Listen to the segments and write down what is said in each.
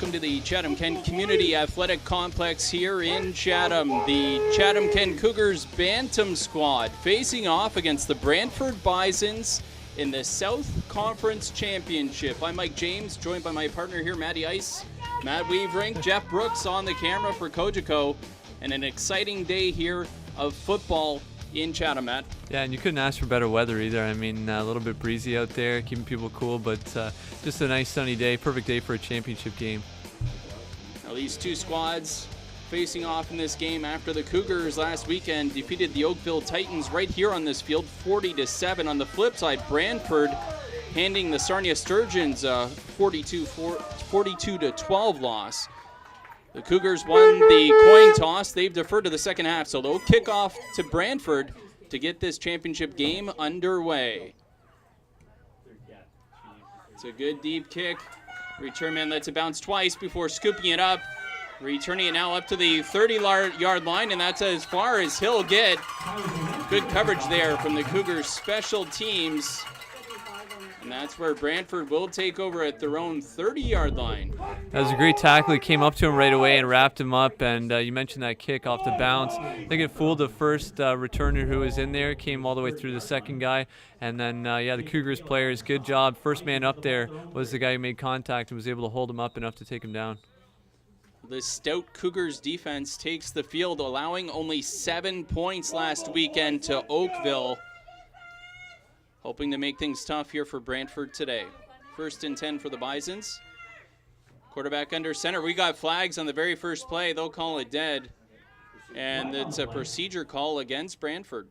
welcome to the Chatham-Kent Community Athletic Complex here in Chatham. The Chatham-Kent Cougars Bantam squad facing off against the Brantford Bisons in the South Conference Championship. I'm Mike James, joined by my partner here, Matty Ice, Matt Weaverink, Jeff Brooks on the camera for Kojiko, and an exciting day here of football in Chatham, Matt. Yeah, and you couldn't ask for better weather either. I mean, a little bit breezy out there, keeping people cool, but just a nice sunny day, perfect day for a championship game. Now these two squads facing off in this game after the Cougars last weekend defeated the Oakville Titans right here on this field, 40-7. On the flip side, Brantford handing the Sarnia Sturgeons a 42-12 loss. The Cougars won the coin toss. They've deferred to the second half, so they'll kick off to Brantford to get this championship game underway. It's a good deep kick. Return man lets it bounce twice before scooping it up. Returning it now up to the 30-yard line, and that's as far as he'll get. Good coverage there from the Cougars special teams. And that's where Brantford will take over at their own 30-yard line. That was a great tackle. He came up to him right away and wrapped him up. And you mentioned that kick off the bounce. I think it fooled the first returner who was in there, came all the way through the second guy. And then, the Cougars players, good job. First man up there was the guy who made contact and was able to hold him up enough to take him down. The stout Cougars defense takes the field, allowing only 7 points last weekend to Oakville. Hoping to make things tough here for Brantford today. 1st and 10 for the Bisons. Quarterback under center. We got flags on the very first play. They'll call it dead. And it's a procedure call against Brantford.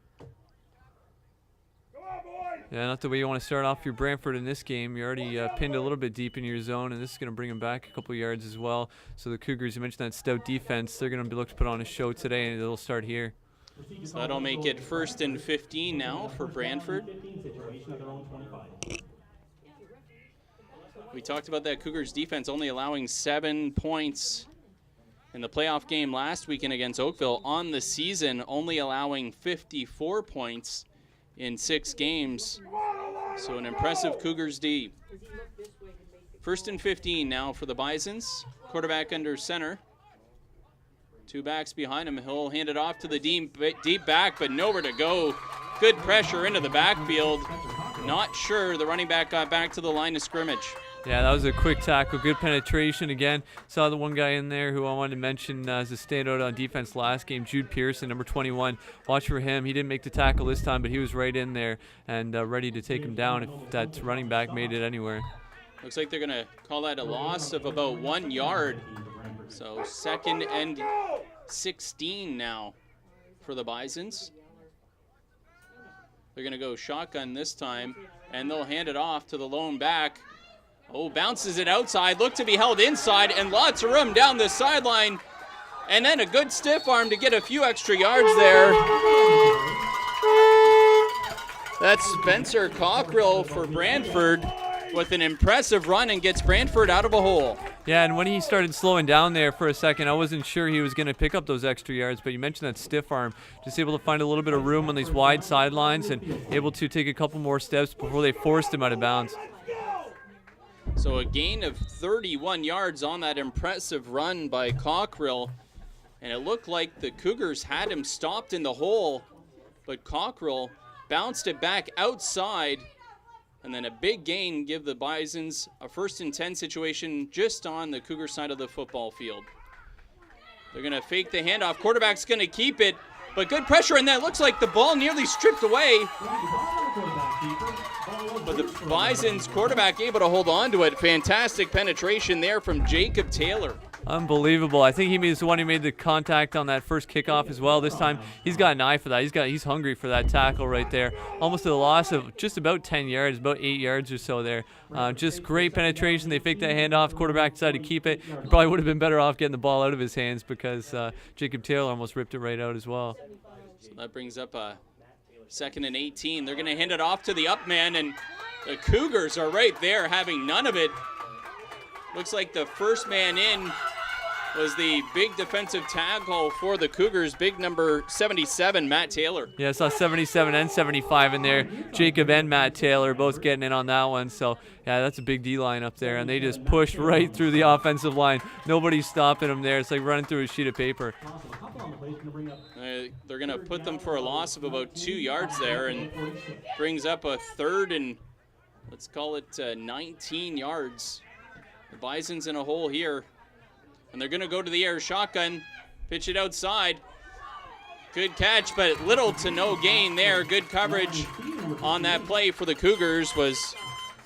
Yeah, not the way you want to start off your Brantford in this game. You're already pinned a little bit deep in your zone, and this is going to bring them back a couple yards as well. So the Cougars, you mentioned that stout defense, they're going to look to put on a show today, and they'll start here. So that'll make it 1st and 15 now for Brantford. We talked about that Cougars defense only allowing 7 points in the playoff game last weekend against Oakville. On the season, only allowing 54 points in 6 games. So an impressive Cougars D. 1st and 15 now for the Bisons. Quarterback under center. 2 backs behind him. He'll hand it off to the deep back, but nowhere to go. Good pressure into the backfield. Not sure the running back got back to the line of scrimmage. Yeah, that was a quick tackle. Good penetration again. Saw the one guy in there who I wanted to mention as a standout on defense last game, Jude Pearson, number 21. Watch for him. He didn't make the tackle this time, but he was right in there and ready to take him down if that running back made it anywhere. Looks like they're going to call that a loss of about 1 yard. So 2nd and 16 now for the Bisons. They're going to go shotgun this time, and they'll hand it off to the lone back. Oh, bounces it outside, look to be held inside, and lots of room down the sideline. And then a good stiff arm to get a few extra yards there. That's Spencer Cockrell for Brantford with an impressive run and gets Brantford out of a hole. Yeah, and when he started slowing down there for a second, I wasn't sure he was going to pick up those extra yards, but you mentioned that stiff arm. Just able to find a little bit of room on these wide sidelines and able to take a couple more steps before they forced him out of bounds. So a gain of 31 yards on that impressive run by Cockrell. And it looked like the Cougars had him stopped in the hole, but Cockrell bounced it back outside. And then a big gain give the Bisons a 1st and 10 situation just on the Cougar side of the football field. They're going to fake the handoff. Quarterback's going to keep it, but good pressure, and that looks like the ball nearly stripped away. But the Bisons quarterback able to hold on to it. Fantastic penetration there from Jacob Taylor. Unbelievable. I think he was the one who made the contact on that first kickoff as well. This time he's got an eye for that. He's hungry for that tackle right there. Almost a loss of just about 10 yards, about 8 yards or so there. Just great penetration. They faked that handoff. Quarterback decided to keep it. He probably would have been better off getting the ball out of his hands because Jacob Taylor almost ripped it right out as well. So that brings up a 2nd and 18. They're going to hand it off to the up man, and the Cougars are right there having none of it. Looks like the first man in was the big defensive tackle for the Cougars, big number 77, Matt Taylor. Yeah, I saw 77 and 75 in there. Jacob and Matt Taylor both getting in on that one. So, yeah, that's a big D-line up there. And they just pushed right through the offensive line. Nobody's stopping them there. It's like running through a sheet of paper. They're going to put them for a loss of about 2 yards there, and brings up a third and, let's call it 19 yards. The Bison's in a hole here. And they're going to go to the air shotgun, pitch it outside. Good catch, but little to no gain there. Good coverage on that play for the Cougars was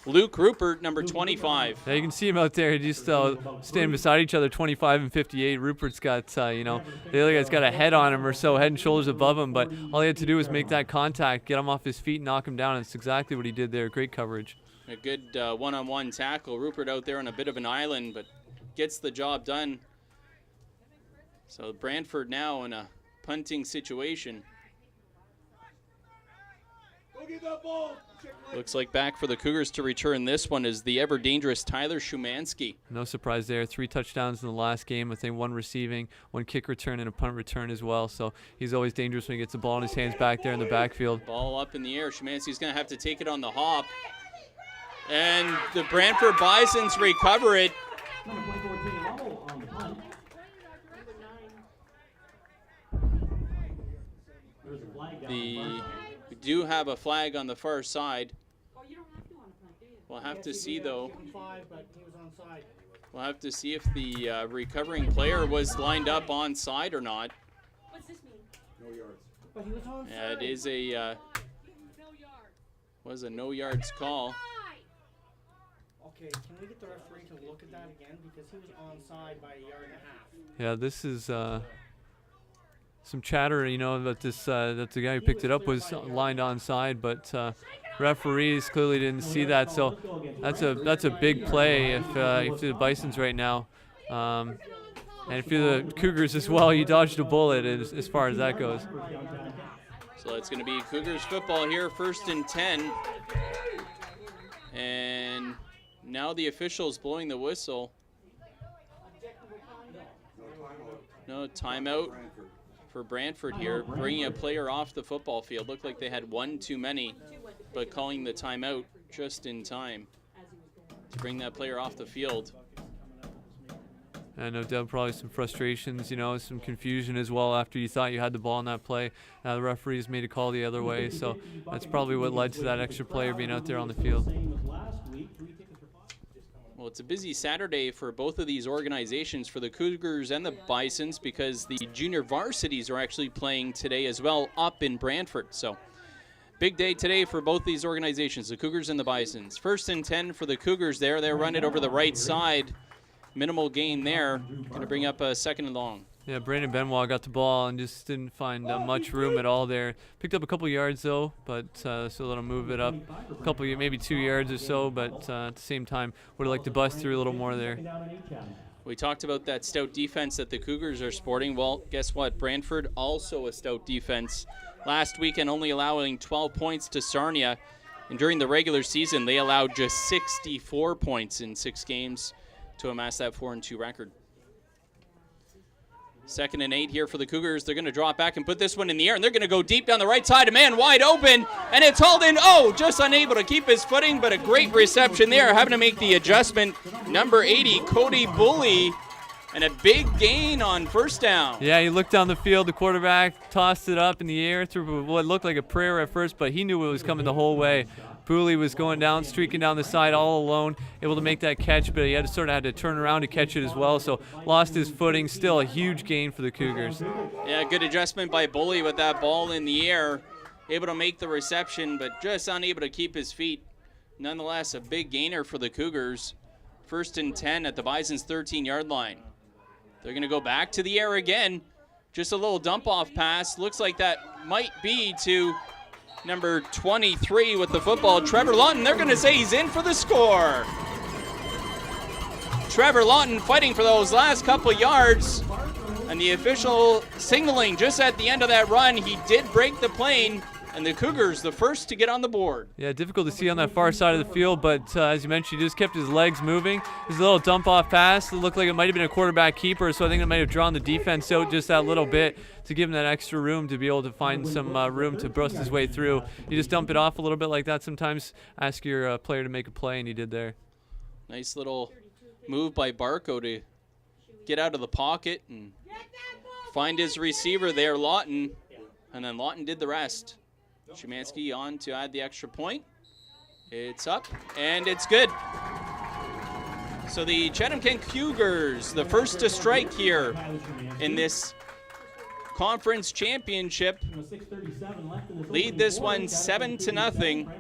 Luke Rupert, number 25. Yeah, you can see him out there just standing beside each other, 25 and 58. Rupert's got, the other guy's got a head on him or so, head and shoulders above him, but all he had to do was make that contact, get him off his feet, knock him down, and it's exactly what he did there. Great coverage. A good one-on-one tackle. Rupert out there on a bit of an island, but gets the job done. So Brantford now in a punting situation. Looks like back for the Cougars to return this one is the ever-dangerous Tyler Shumansky. No surprise there. 3 touchdowns in the last game. I think 1 receiving, 1 kick return, and a punt return as well. So he's always dangerous when he gets the ball in his hands back there in the backfield. Ball up in the air. Shumansky's going to have to take it on the hop. And the Brantford Bisons recover it. We do have a flag on the far side. We'll have to see, though. We'll have to see if the recovering player was lined up onside or not. What's this mean? No yards. But he was onside. Yeah, it is a was a no yards call. Okay, can we get the referee to look at that again, because he was onside by 1.5 yards? Yeah, this is some chatter, that this that the guy who picked it up was lined onside, but referees clearly didn't see that. So that's a big play if you're the Bisons right now, and if you're the Cougars as well, you dodged a bullet as far as that goes. So it's going to be Cougars football here, 1st and 10, and now the officials blowing the whistle. No timeout for Brantford here, bringing a player off the football field. Looked like they had 1 too many, but calling the timeout just in time to bring that player off the field. And no doubt probably some frustrations, some confusion as well after you thought you had the ball on that play. The referees made a call the other way, so that's probably what led to that extra player being out there on the field. Well, it's a busy Saturday for both of these organizations, for the Cougars and the Bisons, because the junior varsities are actually playing today as well up in Brantford. So big day today for both these organizations, the Cougars and the Bisons. 1st and 10 for the Cougars there. They run it over the right side. Minimal gain there. Going to bring up a 2nd and long. Yeah, Brandon Benoit got the ball and just didn't find much room at all there. Picked up a couple yards though, but so that'll move it up a couple, maybe 2 yards or so. But at the same time, would have liked to bust through a little more there. We talked about that stout defense that the Cougars are sporting. Well, guess what? Brantford also a stout defense. Last weekend only allowing 12 points to Sarnia, and during the regular season they allowed just 64 points in 6 games to amass that 4-2 record. 2nd and 8 here for the Cougars. They're going to drop back and put this one in the air, and they're going to go deep down the right side. A man wide open, and it's hauled in. Oh, just unable to keep his footing, but a great reception there. Having to make the adjustment. Number 80, Cody Bully, and a big gain on 1st down. Yeah, he looked down the field. The quarterback tossed it up in the air through what looked like a prayer at first, but he knew it was coming the whole way. Booley was going down, streaking down the side all alone, able to make that catch, but he had to turn around to catch it as well, so lost his footing. Still a huge gain for the Cougars. Yeah, good adjustment by Bully with that ball in the air. Able to make the reception, but just unable to keep his feet. Nonetheless, a big gainer for the Cougars. 1st and 10 at the Bison's 13-yard line. They're going to go back to the air again. Just a little dump-off pass. Looks like that might be to number 23 with the football, Trevor Lawton. They're going to say he's in for the score. Trevor Lawton fighting for those last couple yards, and the official signaling just at the end of that run. He did break the plane, And the Cougars, the first to get on the board. Yeah, difficult to see on that far side of the field, but as you mentioned, he just kept his legs moving. His little dump-off pass, it looked like it might have been a quarterback keeper, so I think it might have drawn the defense out just that little bit to give him that extra room to be able to find some room to burst his way through. You just dump it off a little bit like that sometimes, ask your player to make a play, and he did there. Nice little move by Barco to get out of the pocket and find his receiver there, Lawton, and then Lawton did the rest. Szymanski on to add the extra point. It's up, and it's good. So the Chatham-Kent Cougars, the first to strike here in this conference championship, lead this one 7-0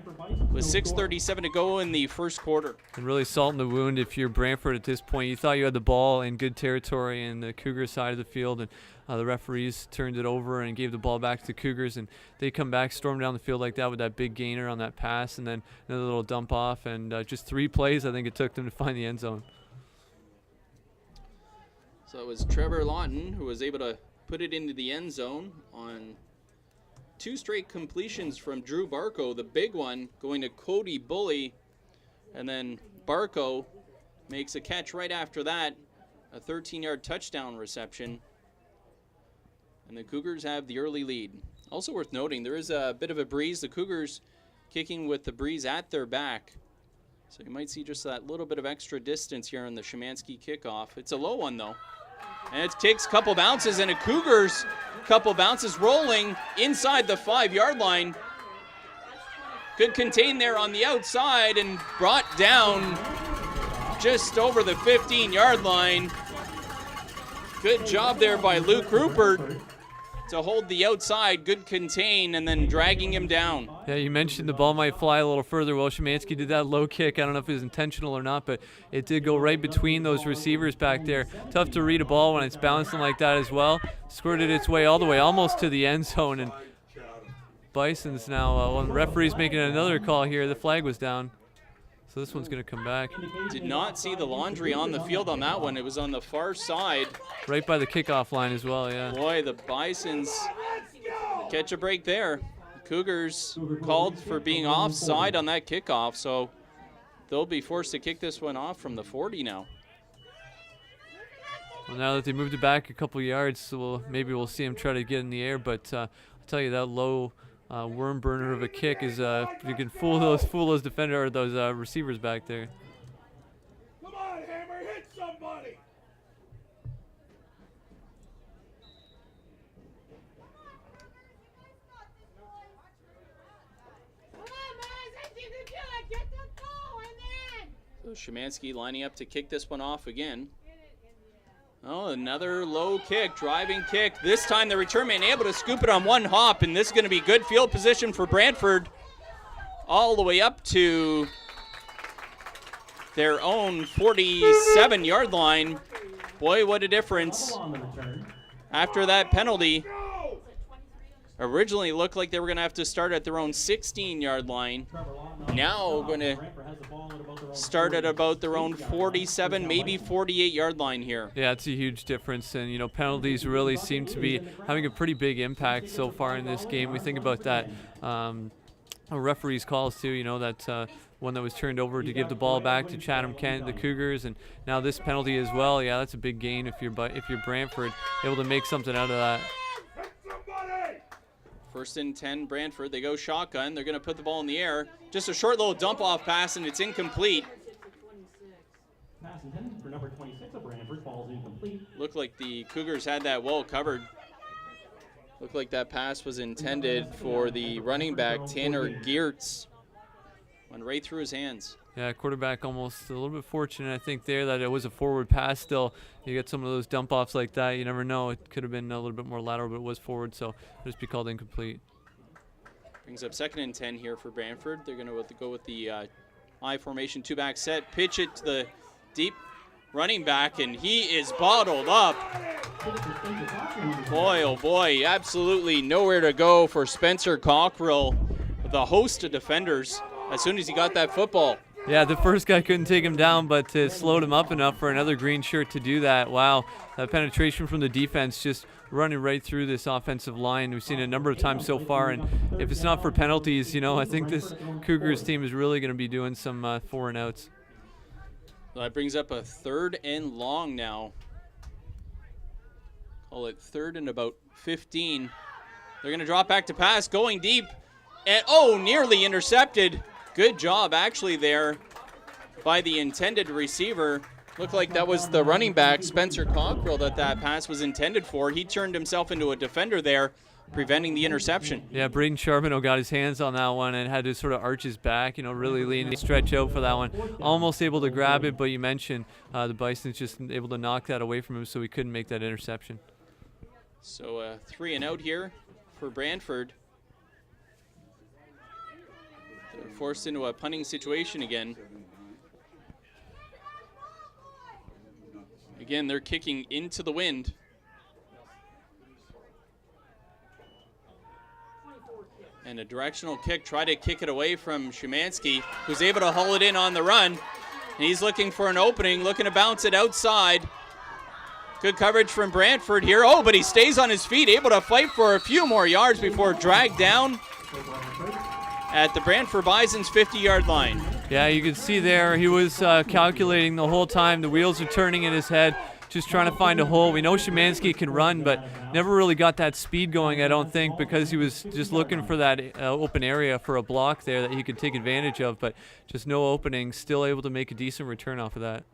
with 6:37 to go in the first quarter. And really salt in the wound if you're Brantford at this point. You thought you had the ball in good territory in the Cougar side of the field, and the referees turned it over and gave the ball back to the Cougars, and they come back, storm down the field like that with that big gainer on that pass, and then another little dump off, and just 3 plays I think it took them to find the end zone. So it was Trevor Lawton who was able to put it into the end zone on 2 straight completions from Drew Barco, the big one going to Cody Bully, and then Barco makes a catch right after that, a 13-yard touchdown reception, and the Cougars have the early lead. Also worth noting, there is a bit of a breeze. The Cougars kicking with the breeze at their back, so you might see just that little bit of extra distance here on the Szymanski kickoff. It's a low one though. And it takes a couple bounces, and a Cougars couple bounces rolling inside the 5-yard line. Good contain there on the outside and brought down just over the 15-yard line. Good job there by Luke Rupert to hold the outside, good contain, and then dragging him down. Yeah, you mentioned the ball might fly a little further. Well, Szymanski did that low kick. I don't know if it was intentional or not, but it did go right between those receivers back there. Tough to read a ball when it's bouncing like that as well. Squirted its way all the way almost to the end zone, and Bison's now, when the referee's making another call here, the flag was down. So this one's going to come back. Did not see the laundry on the field on that one. It was on the far side. Right by the kickoff line as well, yeah. Boy, the Bisons catch a break there. Cougars called for being offside on that kickoff, so they'll be forced to kick this one off from the 40 now. Well, now that they moved it back a couple yards, so maybe we'll see him try to get in the air, but I'll tell you, that low worm burner of a kick is you can fool those defender or those receivers back there. Come on, Hammer, hit somebody! So Szymanski lining up to kick this one off again. Oh, another low kick, driving kick. This time the return man able to scoop it on one hop, and this is going to be good field position for Brantford all the way up to their own 47-yard line. Boy, what a difference. After that penalty, originally looked like they were going to have to start at their own 16-yard line. Now going to start at about their own 47, maybe 48-yard line here. Yeah, it's a huge difference, and penalties really seem to be having a pretty big impact so far in this game. We think about that referees' calls too. That one that was turned over to give the ball back to Chatham-Kent, the Cougars, and now this penalty as well. Yeah, that's a big gain if you're Brantford, able to make something out of that. First and 10, Brantford. They go shotgun. They're going to put the ball in the air. Just a short little dump-off pass, and it's incomplete. Pass intended for number 26 of Brantford, falls incomplete. Looked like the Cougars had that well covered. Looked like that pass was intended for the running back, Tanner Geertz. Went right through his hands. Yeah, quarterback almost a little bit fortunate, I think, there that it was a forward pass still. You get some of those dump-offs like that. You never know. It could have been a little bit more lateral, but it was forward, so it'll just be called incomplete. Brings up 2nd and 10 here for Brantford. They're going to go with the I formation, 2-back set. Pitch it to the deep running back, and he is bottled up. Boy, oh boy, absolutely nowhere to go for Spencer Cockrell, the host of defenders, as soon as he got that football. Yeah, the first guy couldn't take him down, but slowed him up enough for another green shirt to do that. Wow, that penetration from the defense just running right through this offensive line. We've seen it a number of times so far, and if it's not for penalties, I think this Cougars team is really going to be doing some 4 and outs. Well, that brings up a 3rd and long now. Call it 3rd and about 15. They're going to drop back to pass, going deep, and nearly intercepted. Good job actually there by the intended receiver. Looked like that was the running back, Spencer Cockrell, that pass was intended for. He turned himself into a defender there, preventing the interception. Yeah, Braden Charbonneau got his hands on that one and had to sort of arch his back, really lean and stretch out for that one. Almost able to grab it, but you mentioned the Bison's just able to knock that away from him, so he couldn't make that interception. So 3 and out here for Brantford. They're forced into a punting situation again. Again, they're kicking into the wind. And a directional kick, try to kick it away from Szymanski, who's able to haul it in on the run. And he's looking for an opening, looking to bounce it outside. Good coverage from Brantford here. But he stays on his feet, able to fight for a few more yards before dragged down at the Brantford Bison's 50-yard line. Yeah, you can see there he was calculating the whole time. The wheels are turning in his head, just trying to find a hole. We know Szymanski can run, but never really got that speed going, I don't think, because he was just looking for that open area for a block there that he could take advantage of, but just no opening, still able to make a decent return off of that.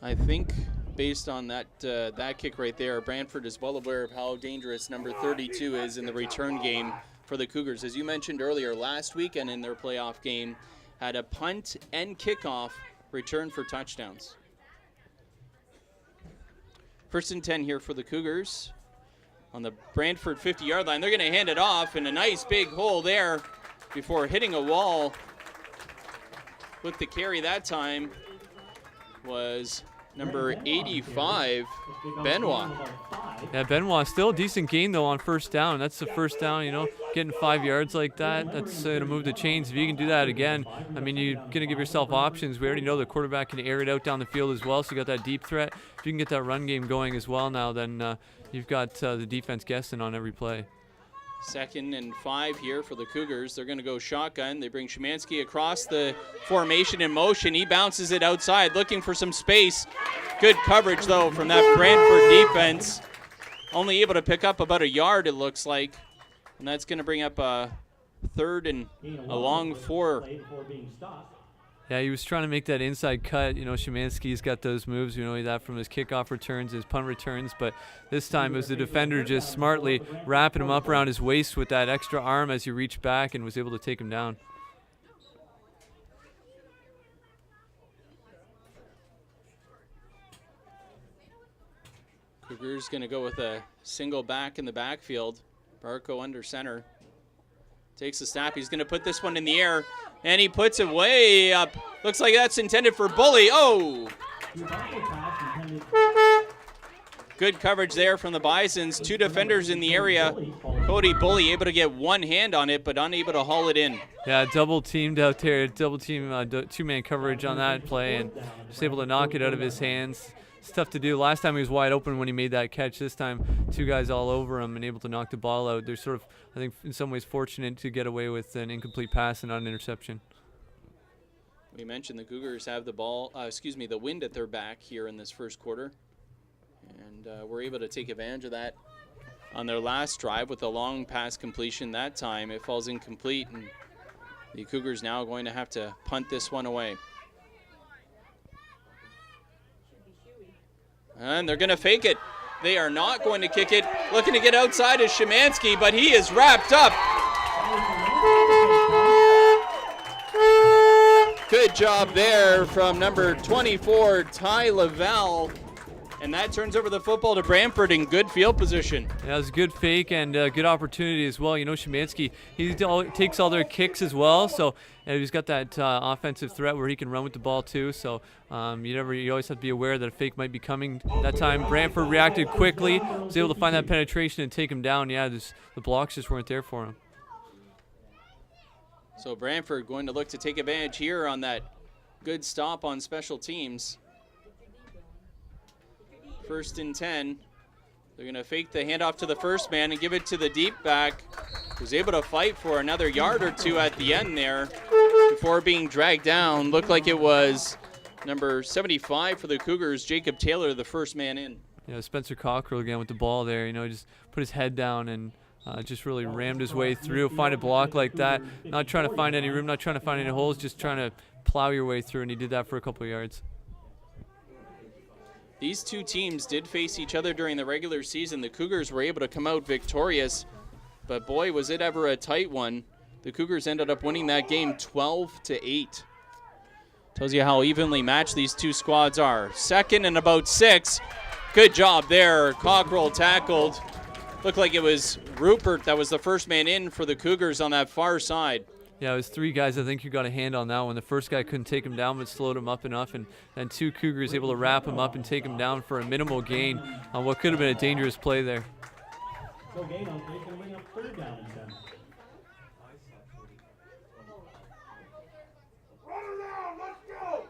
I think based on that kick right there, Brantford is well aware of how dangerous number 32 is in the return game for the Cougars. As you mentioned earlier, last weekend in their playoff game, had a punt and kickoff return for touchdowns. 1st and 10 here for the Cougars on the Brantford 50-yard line. They're going to hand it off in a nice big hole there before hitting a wall. With the carry that time was number 85, Benoit. Yeah, Benoit still a decent gain though on 1st down. That's the 1st down, getting 5 yards like that. That's to move the chains. If you can do that again, you're going to give yourself options. We already know the quarterback can air it out down the field as well, so you got that deep threat. If you can get that run game going as well now, then you've got the defense guessing on every play. 2nd and 5 here for the Cougars. They're going to go shotgun. They bring Szymanski across the formation in motion. He bounces it outside, looking for some space. Good coverage, though, from that Brantford defense. Only able to pick up about a yard, it looks like. And that's going to bring up a 3rd and a long 4. Yeah, he was trying to make that inside cut. Szymanski's got those moves. That from his kickoff returns, his punt returns. But this time it was the defender just smartly wrapping him up around his waist with that extra arm as he reached back and was able to take him down. Cougars going to go with a single back in the backfield. Barco under center. Takes the snap. He's going to put this one in the air, and he puts it way up. Looks like that's intended for Bully. Good coverage there from the Bisons. 2 defenders in the area. Cody Bully able to get one hand on it, but unable to haul it in. Yeah, double teamed out there. Double team, 2-man coverage on that play, and just able to knock it out of his hands. It's tough to do. Last time he was wide open when he made that catch. This time, 2 guys all over him and able to knock the ball out. They're sort of, I think, in some ways fortunate to get away with an incomplete pass and not an interception. We mentioned the Cougars have the wind at their back here in this first quarter. And we're able to take advantage of that on their last drive with a long pass completion. That time it falls incomplete, and the Cougars now going to have to punt this one away. And they're going to fake it. They are not going to kick it. Looking to get outside is Szymanski, but he is wrapped up. Good job there from number 24, Ty Lavelle. And that turns over the football to Brantford in good field position. Yeah, it was a good fake and good opportunity as well. Szymanski, he takes all their kicks as well, so he's got that offensive threat where he can run with the ball too. So you always have to be aware that a fake might be coming. That time Brantford reacted quickly, was able to find that penetration and take him down. Yeah, the blocks just weren't there for him. So Brantford going to look to take advantage here on that good stop on special teams. 1st and 10. They're going to fake the handoff to the first man and give it to the deep back, who's able to fight for another yard or two at the end there before being dragged down. Looked like it was number 75 for the Cougars, Jacob Taylor, the first man in. Yeah, Spencer Cockrell again with the ball there. Just put his head down and just really rammed his way through. Find a block like that. Not trying to find any room, not trying to find any holes, just trying to plow your way through, and he did that for a couple of yards. These two teams did face each other during the regular season. The Cougars were able to come out victorious, but boy, was it ever a tight one. The Cougars ended up winning that game 12-8. Tells you how evenly matched these two squads are. 2nd and about 6. Good job there. Cockrell tackled. Looked like it was Rupert that was the first man in for the Cougars on that far side. Yeah, it was 3 guys I think who got a hand on that one. The first guy couldn't take him down but slowed him up enough, and then 2 Cougars able to wrap him up and take him down for a minimal gain on what could have been a dangerous play there. So gain on 3, can bring up 3rd down and 10. Run around, let's go!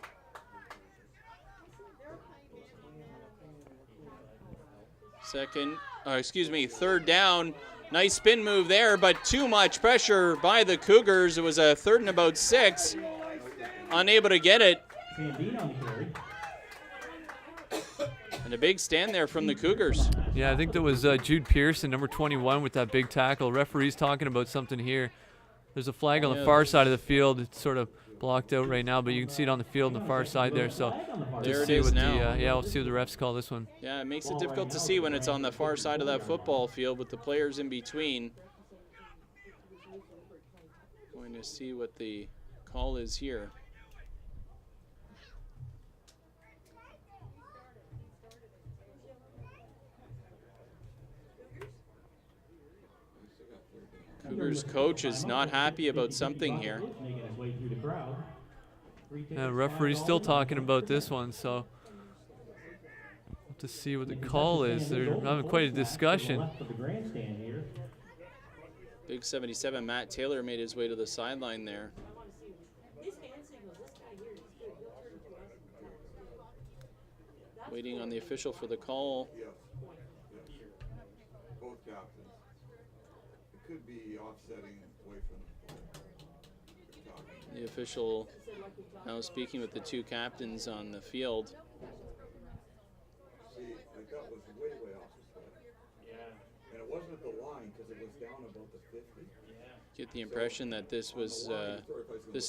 Third down. Nice spin move there, but too much pressure by the Cougars. It was a 3rd and about 6. Unable to get it. Sandine on the carry. And a big stand there from the Cougars. Yeah, I think that was Jude Pearson, number 21, with that big tackle. Referee's talking about something here. There's a flag on the far side of the field. It's sort of blocked out right now, but you can see it on the field on the far side there. So There it see is what now. we'll see what the refs call this one. Yeah, it makes it difficult to see when it's on the far side of that football field with the players in between. Going to see what the call is here. Cougars coach is not happy about something here. Making his way through the crowd. Referee's still talking about this one, so we'll have to see what the call is. They're having quite a discussion. Left of the grandstand here. Big 77 Matt Taylor made his way to the sideline there. Waiting on the official for the call. Both captains. It could be offsetting away from The official now speaking with the 2 captains on the field. See, like that was way off the spot. Yeah. And it wasn't at the line because it was down about the 50. Get the impression that this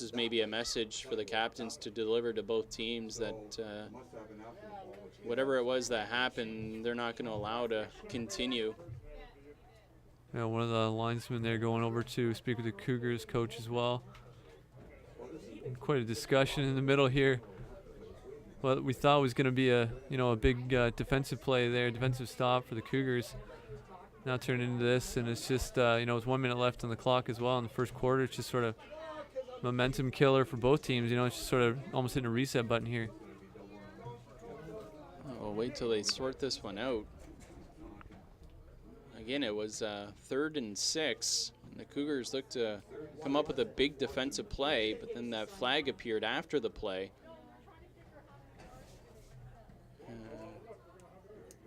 is maybe a message for the captains to deliver to both teams that Must have an after the ball, which whatever it was that happened, they're not going to allow to continue. Yeah, one of the linesmen there going over to speak with the Cougars coach as well. Quite a discussion in the middle here. What we thought was going to be a big defensive play there, defensive stop for the Cougars. Now turned into this, and it's just it's 1 minute left on the clock as well in the first quarter. It's just sort of momentum killer for both teams. It's just sort of almost hitting a reset button here. We'll wait till they sort this one out. Again, it was 3rd and 6. And the Cougars looked to come up with a big defensive play, but then that flag appeared after the play.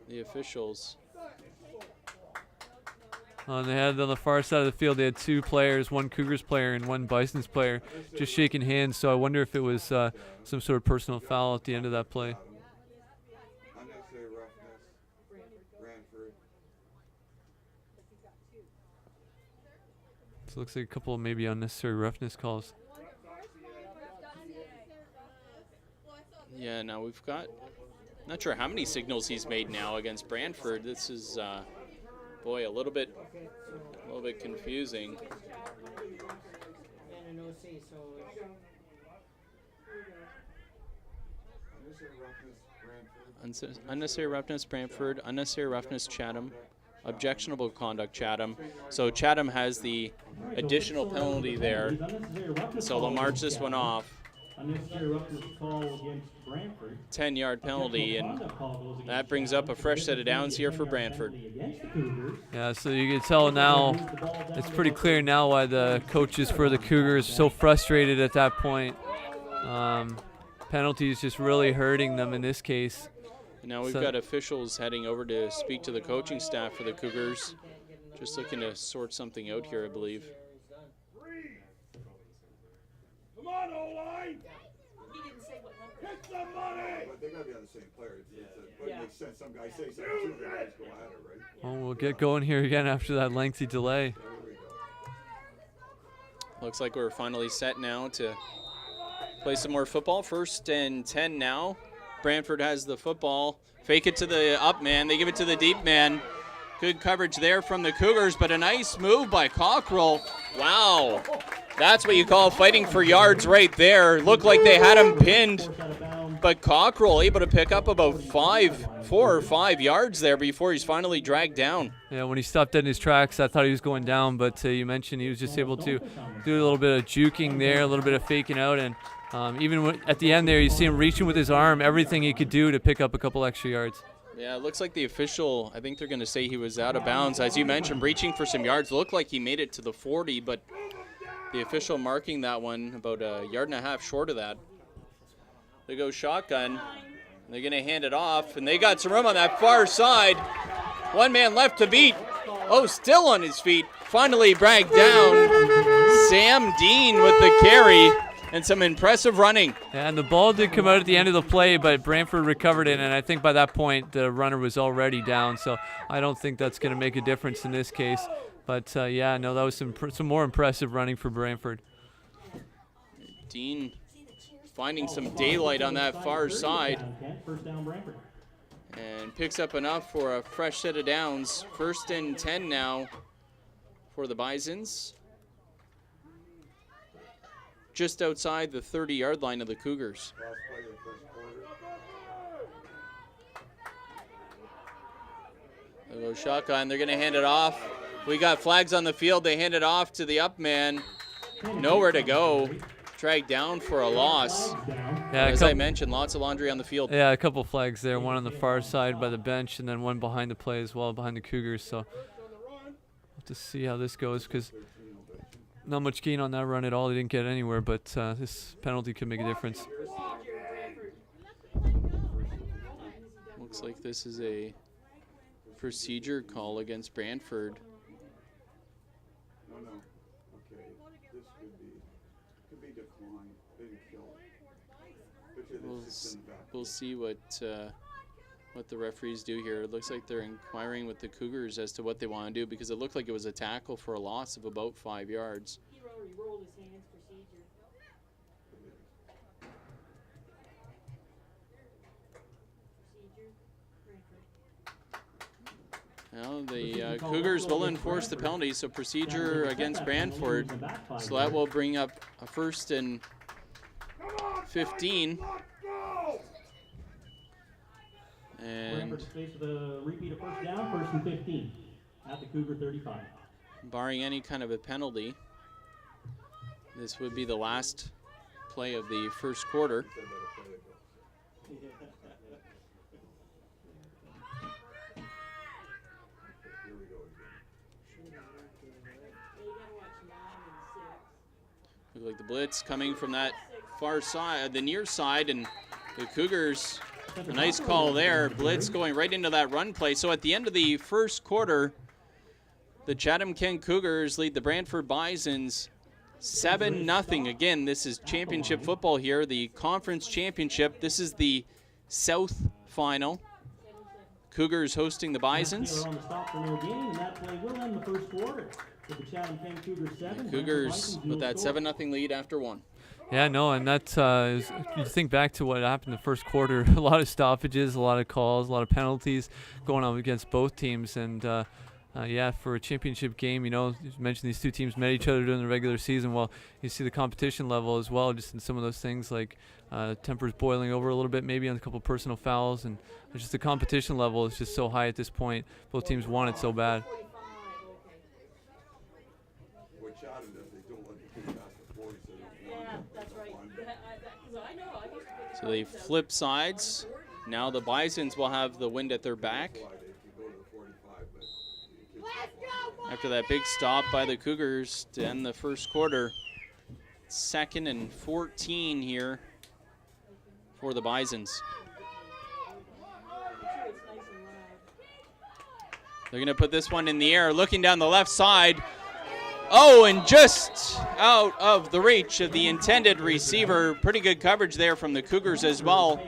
The officials. They had on the far side of the field, they had 2 players, 1 Cougars player and 1 Bison's player, just shaking hands. So I wonder if it was some sort of personal foul at the end of that play. unnecessary roughness, Brantford. So it looks like a couple of maybe unnecessary roughness calls. Yeah, now we've got, not sure how many signals he's made now against Brantford. This is, boy, a little bit confusing. And an OC, so Unnecessary roughness, Brantford. Unnecessary roughness, Chatham. Objectionable conduct, Chatham. So Chatham has the additional penalty there. Unnecessary roughness So they'll call march against this Chatham. one off. Unnecessary roughness call against Brantford. 10-yard penalty, Objectionable and conduct call goes against that brings up a Chatham. fresh set of downs here for 10-yard Brantford. penalty against the Cougars. Yeah, so you can tell now, it's pretty clear now why the coaches for the Cougars are so frustrated at that point. penalties just really hurting them in this case. Now we've So- got officials heading over to speak to the coaching staff for the Cougars. Just looking to sort something out here, I believe. Come on, O-line! Hit somebody! But they gotta be on the same player. But it makes sense. Some guys say something, two guys go at it, right? Well, we'll get going here again after that lengthy delay. There we go. Looks like we're finally set now to play some more football. 1st and 10 now. Brantford has the football. Fake it to the up man. They give it to the deep man. Good coverage there from the Cougars, but a nice move by Cockrell. Wow. That's what you call fighting for yards right there. Looked like they had him pinned, Force out of bounds. but Cockrell able to pick up about 4 or 5 yards there before he's finally dragged down. Yeah, when he stopped dead in his tracks, I thought he was going down, but you mentioned he was just able to do a little bit of juking there, a little bit of faking out, and even at the end there, you see him reaching with his arm, everything he could do to pick up a couple extra yards. Yeah, it looks like the official, I think they're going to say he was out of bounds. As you mentioned, reaching for some yards. Looked like he made it to the 40, but the official marking that one about a yard and a half short of that. They go shotgun. They're going to hand it off, and they got some room on that far side. One man left to beat. Oh, still on his feet. Finally dragged down. Sam Dean with the carry and some impressive running. And the ball did come out at the end of the play, but Brantford recovered it, and I think by that point the runner was already down, so I don't think that's going to make a difference in this case. But yeah, no, that was some more impressive running for Brantford. Dean finding some daylight on that far side First down, Brantford. and picks up enough for a fresh set of downs. 1st and 10 now for the Bisons. Just outside the 30-yard line of the Cougars. Last play of the first quarter. They go shotgun. They're going to hand it off. We got flags on the field. They hand it off to the up man. Nowhere to go. Dragged down for a loss. Yeah, As I mentioned, lots of laundry on the field. yeah, a couple flags there, one on the far side by the bench, and then one behind the play as well, behind the Cougars. So we'll have to see how this goes, because not much gain on that run at all. They didn't get anywhere, but this penalty could make a difference. Looks like this is a procedure call against Brantford. No. Okay. This could be declined. They didn't kill it. Picture We'll, this, it's in the back. we'll see what the referees do here. It looks like they're inquiring with the Cougars as to what they want to do, because it looked like it was a tackle for a loss of about 5 yards. He rolled his hands, procedure. Well, the Cougars will enforce the penalty, so procedure against Brantford. So that will bring up a 1st and 15. And Brantford face the repeat of first down, 1st and 15 at the Cougar 35. barring any kind of a penalty, this would be the last play of the first quarter. Said that a play ago. Here we go again. Yeah, you gotta watch 9 and 6. Look like the blitz coming from that far side, the near side, and the Cougars, a nice call there. Blitz going right into that run play. So at the end of the first quarter, the Chatham-Kent Cougars lead the Brantford Bisons 7-0. Again, this is championship football here, the conference championship. This is the South final. Cougars hosting the Bisons. Taylor on the stop for no gain, and that play will end the first quarter. With the Chatham-Kent Cougars 7. Cougars with that 7-0 lead after one. Yeah, no, and that you think back to what happened in the first quarter. A lot of stoppages, a lot of calls, a lot of penalties going on against both teams, and yeah, for a championship game, you know, you mentioned these two teams met each other during the regular season. Well, you see the competition level as well, just in some of those things like tempers boiling over a little bit, maybe on a couple personal fouls, and just the competition level is just so high at this point. Both teams want it so bad. What Chatham does, they don't let the kids pass the 40, so they don't Yeah, want that's right. Because I know, I used to put So they flip sides. Now the Bisons will have the wind at their back. why they could go to the 45, but the kids After that big stop by the Cougars to end the first quarter. 2nd and 14 here for the Bisons. They're going to put this one in the air, looking down the left side. Oh, and just out of the reach of the intended receiver. Pretty good coverage there from the Cougars as well.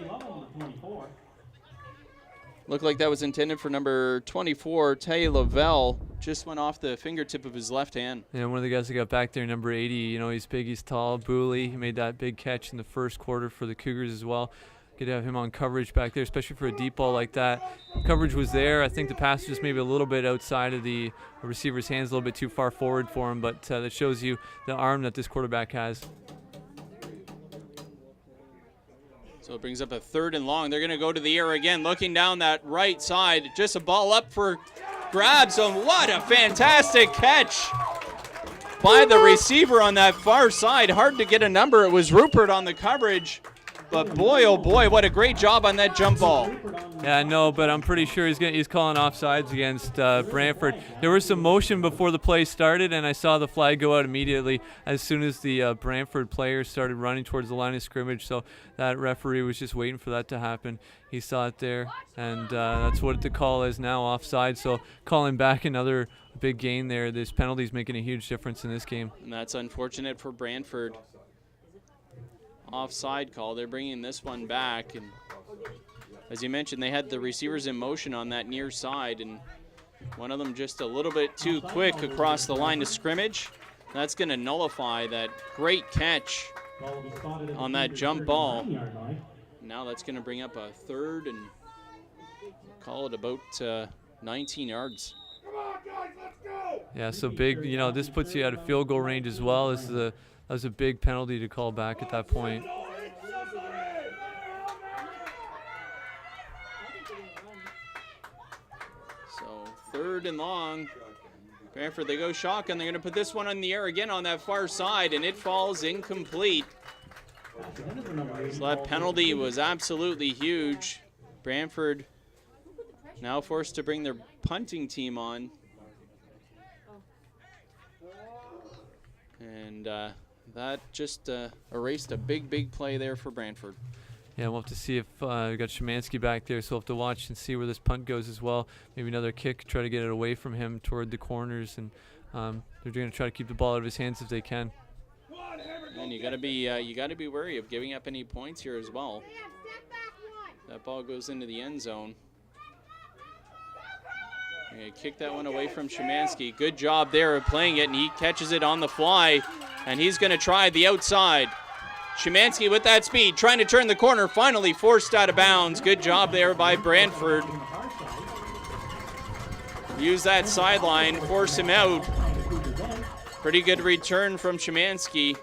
Looked like that was intended for number 24, Tay Lavelle. Just went off the fingertip of his left hand. Yeah, one of the guys that got back there, number 80, you know, he's big, he's tall. Booley, he made that big catch in the first quarter for the Cougars as well. Good to have him on coverage back there, especially for a deep ball like that. Coverage was there. I think the pass was just maybe a little bit outside of the receiver's hands, a little bit too far forward for him, but that shows you the arm that this quarterback has. So it brings up a 3rd and long. They're going to go to the air again, looking down that right side. Just a ball up for grabs. And what a fantastic catch by the receiver on that far side. Hard to get a number. It was Rupert on the coverage. But boy, oh boy, what a great job on that jump ball. Yeah, no, but I'm pretty sure he's calling offsides against Brantford. There was some motion before the play started, and I saw the flag go out immediately as soon as the Brantford players started running towards the line of scrimmage. So that referee was just waiting for that to happen. He saw it there, and that's what the call is now, offside. So calling back another big gain there. This penalty is making a huge difference in this game. And that's unfortunate for Brantford. Offside call. They're bringing this one back, and as you mentioned, they had the receivers in motion on that near side, and one of them just a little bit too quick across the line of scrimmage. That's going to nullify that great catch on that jump ball. Now that's going to bring up a 3rd and call it about 19 yards. Yeah, so big, you know, this puts you at a field goal range as well. That was a big penalty to call back at that point. So 3rd and long. Brantford, they go shotgun. They're going to put this one in the air again on that far side, and it falls incomplete. So that penalty was absolutely huge. Brantford now forced to bring their punting team on. And that just erased a big play there for Brantford. Yeah, we'll have to see if we got Szymanski back there, so we'll have to watch and see where this punt goes as well. Maybe another kick, try to get it away from him toward the corners, and they're going to try to keep the ball out of his hands if they can. And you got to be wary of giving up any points here as well. That ball goes into the end zone. Kick that one away from Szymanski. Good job there of playing it, and he catches it on the fly, and he's going to try the outside. Szymanski with that speed, trying to turn the corner, finally forced out of bounds. Good job there by Brantford. Use that sideline, force him out. Pretty good return from Szymanski.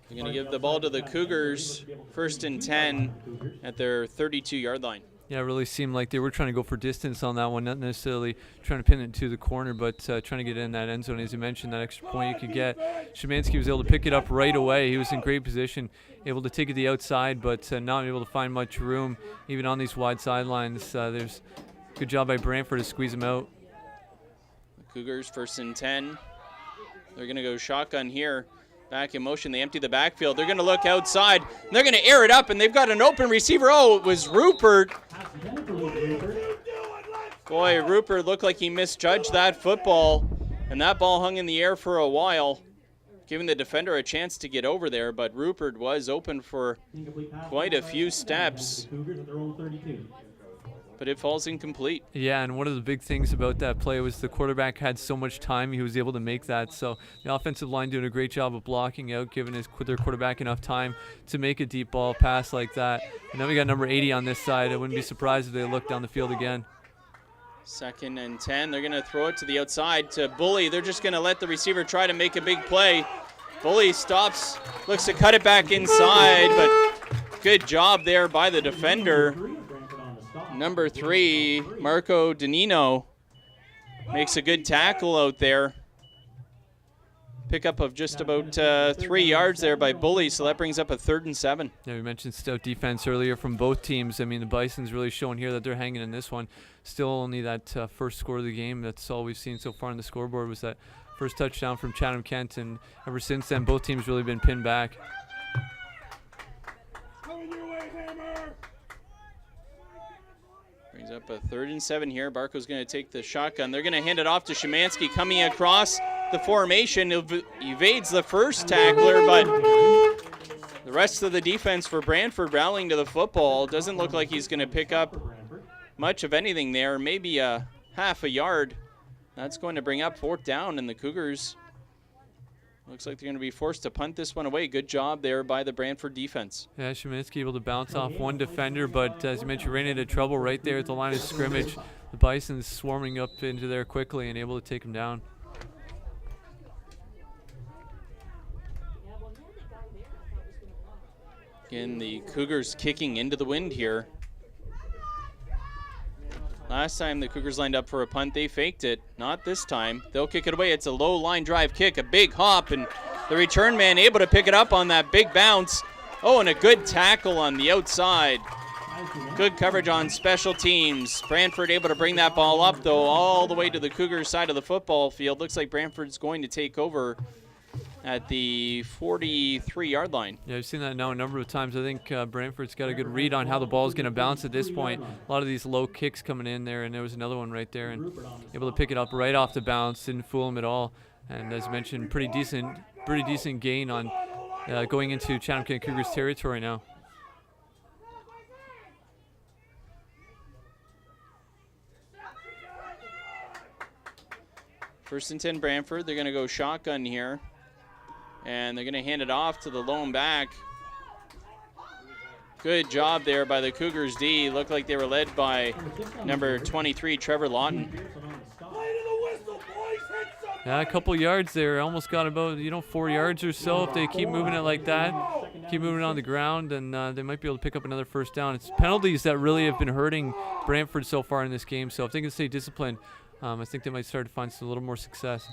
They're going to give the ball to the Cougars, 1st and 10 at their 32-yard line. Yeah, it really seemed like they were trying to go for distance on that one, not necessarily trying to pin it to the corner, but trying to get in that end zone. As you mentioned, that extra point you could get. Szymanski was able to pick it up right away. He was in great position, able to take it the outside, but not able to find much room, even on these wide sidelines. There's a good job by Brantford to squeeze him out. The Cougars, 1st and 10. They're going to go shotgun here. Back in motion, they empty the backfield. They're going to look outside. And they're going to air it up, and they've got an open receiver. Oh, it was Rupert. Boy, Rupert looked like he misjudged that football, and that ball hung in the air for a while, giving the defender a chance to get over there, but Rupert was open for quite a few steps. But it falls incomplete. Yeah, and one of the big things about that play was the quarterback had so much time, he was able to make that. So the offensive line doing a great job of blocking out, giving their quarterback enough time to make a deep ball pass like that. And then we got number 80 on this side. I wouldn't be surprised if they look down the field again. 2nd and 10. They're going to throw it to the outside to Bully. They're just going to let the receiver try to make a big play. Bully stops, looks to cut it back inside, but good job there by the defender. Number 3, Marco Danino, makes a good tackle out there. Pickup of just about 3 yards there by Bully, so that brings up a 3rd and 7. Yeah, we mentioned stout defense earlier from both teams. I mean, the Bison's really showing here that they're hanging in this one. Still only that first score of the game. That's all we've seen so far on the scoreboard was that First touchdown from Chatham Kent, and ever since then, both teams really been pinned back. Coming your way, Hammer! Brings up a 3rd and 7 here. Barco's going to take the shotgun. They're going to hand it off to Szymanski coming across the formation. Evades the first tackler, but the rest of the defense for Brantford rallying to the football. Doesn't look like he's going to pick up much of anything there. Maybe a half a yard. That's going to bring up 4th down, and the Cougars looks like they're going to be forced to punt this one away. Good job there by the Brantford defense. Yeah, Szymanski able to bounce off one defender, but as you mentioned, ran into trouble right there at the line of scrimmage. The Bison's swarming up into there quickly and able to take him down. Again, the Cougars kicking into the wind here. Last time the Cougars lined up for a punt, they faked it. Not this time. They'll kick it away. It's a low line drive kick, a big hop, and the return man able to pick it up on that big bounce. Oh, and a good tackle on the outside. Good coverage on special teams. Brantford able to bring that ball up, though, all the way to the Cougars side of the football field. Looks like Brantford's going to take over at the 43-yard line. Yeah, I've seen that now a number of times. I think Brantford's got a good read on how the ball is going to bounce at this point. A lot of these low kicks coming in there, and there was another one right there, and able to pick it up right off the bounce. Didn't fool him at all. And as mentioned, pretty decent gain on going into Chatham Kent Cougars territory now. First and 10 Brantford. They're going to go shotgun here. And they're going to hand it off to the lone back. Good job there by the Cougars D. Looked like they were led by number 23, Trevor Lawton. Yeah, a couple yards there. Almost got about 4 yards or so. If they keep moving it like that, keep moving it on the ground, and they might be able to pick up another first down. It's penalties that really have been hurting Brantford so far in this game. So if they can stay disciplined, I think they might start to find a little more success.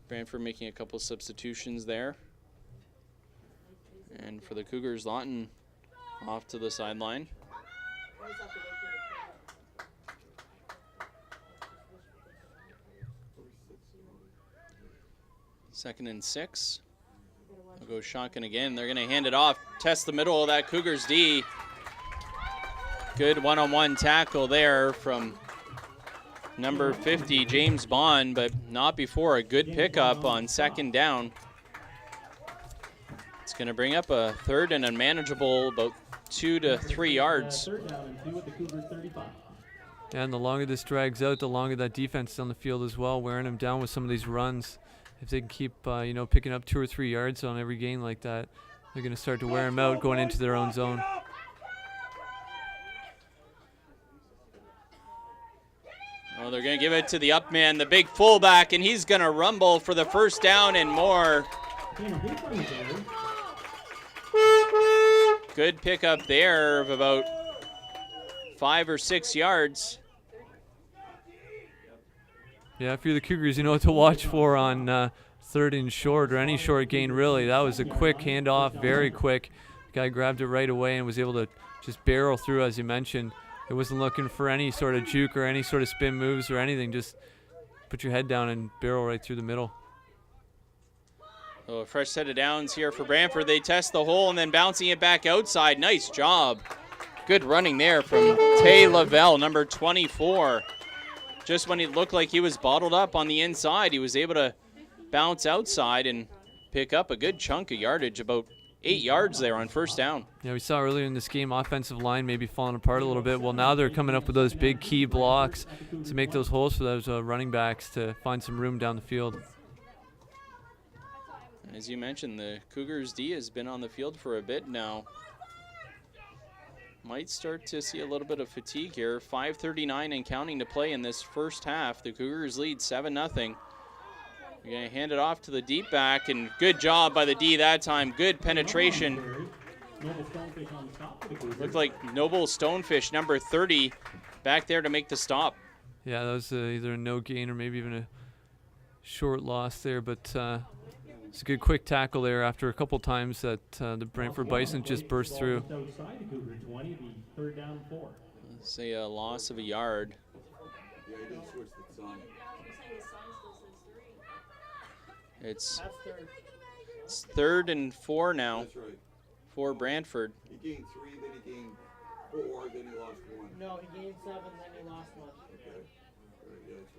Brantford making a couple substitutions there. And for the Cougars, Lawton off to the sideline. Second and 6. They'll go shotgun again. They're going to hand it off. Test the middle of that Cougars D. Good one-on-one tackle there from number 50, James Bond, but not before a good pickup on 2nd down. It's going to bring up a 3rd and unmanageable, about 2 to 3 yards. 3rd down and 2 at the Cougars 35. And the longer this drags out, the longer that defense is on the field as well, wearing them down with some of these runs. If they can keep, picking up 2 or 3 yards on every gain like that, they're going to start to wear them out going into their own zone. Oh, they're going to give it to the up man, the big fullback, and he's going to rumble for the first down and more. Good pickup there of about 5 or 6 yards. Yeah, if you're the Cougars, you know what to watch for on 3rd and short or any short gain, really. That was a quick handoff, very quick. The guy grabbed it right away and was able to just barrel through, as you mentioned. It wasn't looking for any sort of juke or any sort of spin moves or anything. Just put your head down and barrel right through the middle. Oh, a fresh set of downs here for Brantford. They test the hole and then bouncing it back outside. Nice job. Good running there from Tay Lavelle, number 24. Just when it looked like he was bottled up on the inside, he was able to bounce outside and pick up a good chunk of yardage, about 8 yards there on first down. Yeah, we saw earlier in this game offensive line maybe falling apart a little bit. Well, now they're coming up with those big key blocks to make those holes for those running backs to find some room down the field. As you mentioned, the Cougars D has been on the field for a bit now. Might start to see a little bit of fatigue here. 5:39 and counting to play in this first half. The Cougars lead 7-0. We're going to hand it off to the deep back, and good job by the D that time. Good penetration. Looked like Noble Stonefish, number 30, back there to make the stop. Yeah, that was either a no gain or maybe even a short loss there, but it's a good quick tackle there after a couple times that the Brantford Bison just burst through. Say a loss of a yard. Yeah, he didn't switch the sign. It's That's third. 3rd and 4 now That's right. for Brantford. He gained 3, then he gained 4, then he lost 1. No, he gained 7, then he lost 1. Okay. Right, yeah, that's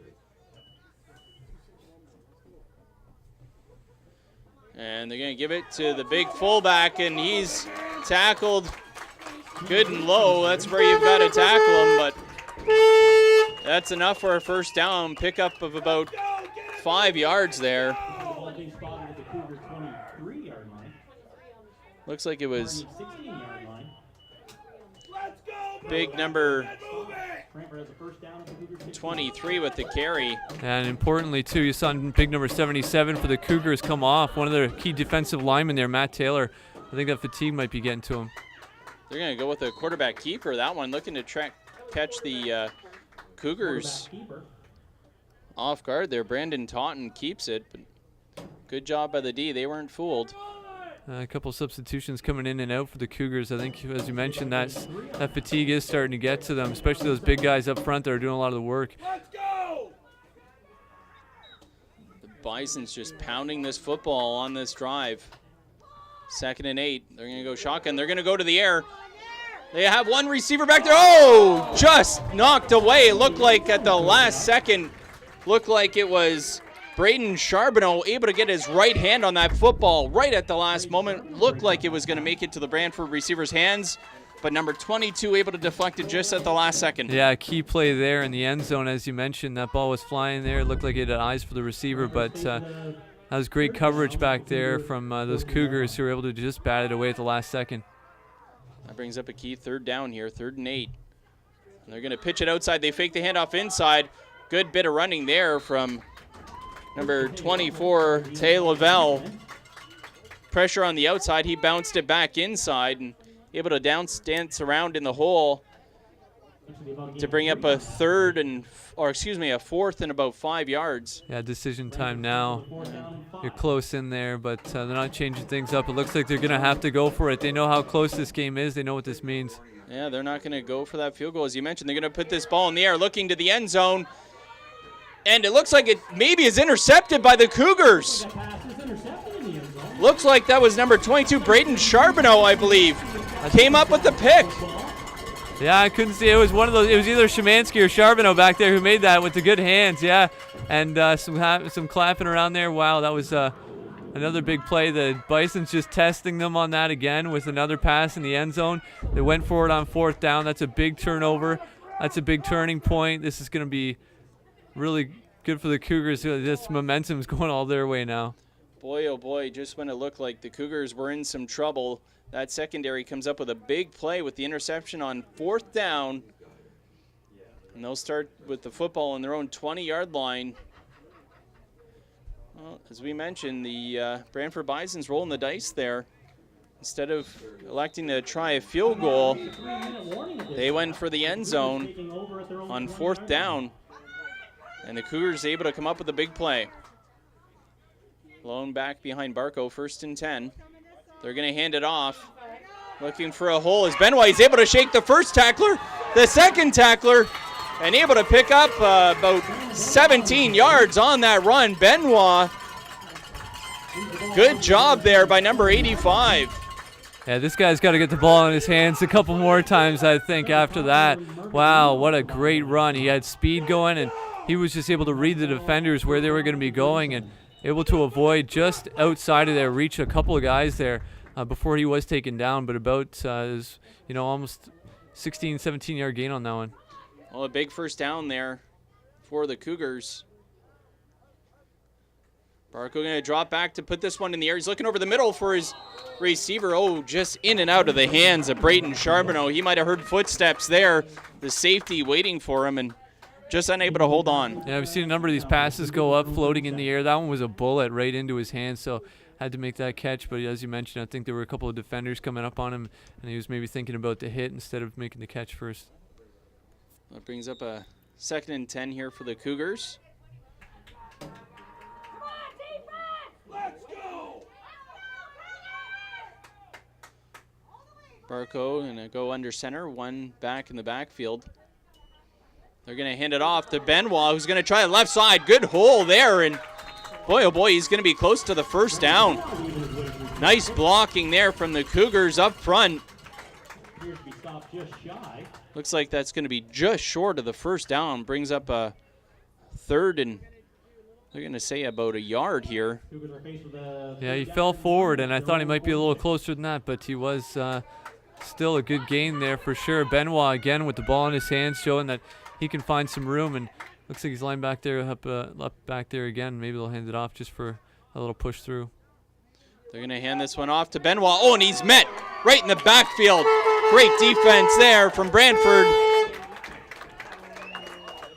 right. And they're going to give it to the big fullback, and he's tackled good and low. That's where you've got to tackle him, but that's enough for a first down. Pickup of about 5 yards there. Ball being spotted at the Cougar 23-yard line. Looks like it was 16-yard line. big number Brantford has a first down at the Cougar 16. 23 with the carry. And importantly, too, you saw big number 77 for the Cougars come off. One of their key defensive linemen there, Matt Taylor. I think that fatigue might be getting to him. They're going to go with a quarterback keeper. That one looking to catch the Cougars Quarterback keeper. off guard there. Brandon Taunton keeps it, but good job by the D. They weren't fooled. A couple substitutions coming in and out for the Cougars. I think, as you mentioned, that fatigue is starting to get to them, especially those big guys up front that are doing a lot of the work. The Bison's just pounding this football on this drive. 2nd and 8. They're going to go shotgun. They're going to go to the air. They have one receiver back there. Oh, just knocked away. It looked like at the last second, looked like it was Braden Charbonneau able to get his right hand on that football right at the last moment. Looked like it was going to make it to the Brantford receiver's hands, but number 22 able to deflect it just at the last second. Yeah, key play there in the end zone, as you mentioned. That ball was flying there. It looked like it had eyes for the receiver, but that was great coverage back there from those Cougars who were able to just bat it away at the last second. That brings up a key 3rd down here, 3rd and 8. And they're going to pitch it outside. They fake the handoff inside. Good bit of running there from number 24, Tay Lavelle. Pressure on the outside. He bounced it back inside and able to dance around in the hole to bring up a 4th and about 5 yards. Yeah, decision time now. You're close in there, but they're not changing things up. It looks like they're going to have to go for it. They know how close this game is. They know what this means. Yeah, they're not going to go for that field goal. As you mentioned, they're going to put this ball in the air, looking to the end zone. And it looks like it maybe is intercepted by the Cougars. That pass is intercepted in the end zone. Looks like that was number 22, Braden Charbonneau, I believe. Came up with the pick. Yeah, I couldn't see. It was one of those. It was either Szymanski or Charbonneau back there who made that with the good hands. Yeah, and some clapping around there. Wow, that was another big play. The Bison's just testing them on that again with another pass in the end zone. They went for it on 4th down. That's a big turnover. That's a big turning point. This is going to be really good for the Cougars. This momentum's going all their way now. Boy, oh boy, just when it looked like the Cougars were in some trouble, that secondary comes up with a big play with the interception on 4th down. And they'll start with the football on their own 20-yard line. Well, as we mentioned, the Brantford Bison's rolling the dice there. Instead of electing to try a field goal, they went for the end zone on 4th down. And the Cougars able to come up with a big play. Lone back behind Barco, 1st and 10. They're going to hand it off. Looking for a hole as Benoit is able to shake the first tackler, the second tackler, and able to pick up about 17 yards on that run. Benoit, good job there by number 85. Yeah, this guy's got to get the ball in his hands a couple more times, I think, after that. Wow, what a great run. He had speed going, and he was just able to read the defenders where they were going to be going and able to avoid just outside of their reach a couple of guys there before he was taken down, but about almost 16, 17-yard gain on that one. Well, a big first down there for the Cougars. Barco going to drop back to put this one in the air. He's looking over the middle for his receiver. Oh, just in and out of the hands of Braden Charbonneau. He might have heard footsteps there. The safety waiting for him and just unable to hold on. Yeah, we've seen a number of these passes go up, floating in the air. That one was a bullet right into his hand, so had to make that catch. But as you mentioned, I think there were a couple of defenders coming up on him, and he was maybe thinking about the hit instead of making the catch first. That brings up a 2nd and 10 here for the Cougars. Let's go! Barco going to go under center, one back in the backfield. They're going to hand it off to Benoit, who's going to try the left side. Good hole there, and Boy, oh boy, he's going to be close to the first down. Nice blocking there from the Cougars up front. Appears to be stopped just shy. Looks like that's going to be just short of the first down. Brings up a third and they're going to say about a yard here. Cougars are faced with a Yeah, he fell forward, and I thought he might be a little closer than that, but he was still a good gain there for sure. Benoit again with the ball in his hands, showing that he can find some room, and looks like he's lying back there, up back there again. Maybe they'll hand it off just for a little push through. They're going to hand this one off to Benoit. Oh, and he's met right in the backfield. Great defense there from Brantford.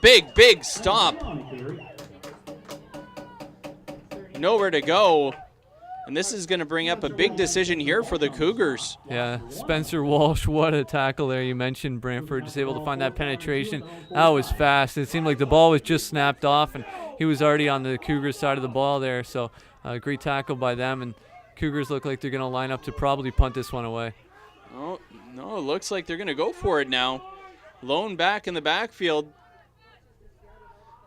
Big stop. Nowhere to go. And this is going to bring up a big decision here for the Cougars. Yeah, Spencer Walsh, what a tackle there. You mentioned Brantford just able to find that penetration. That was fast. It seemed like the ball was just snapped off, and he was already on the Cougars side of the ball there. So great tackle by them, and Cougars look like they're going to line up to probably punt this one away. Oh, no, it looks like they're going to go for it now. Lone back in the backfield.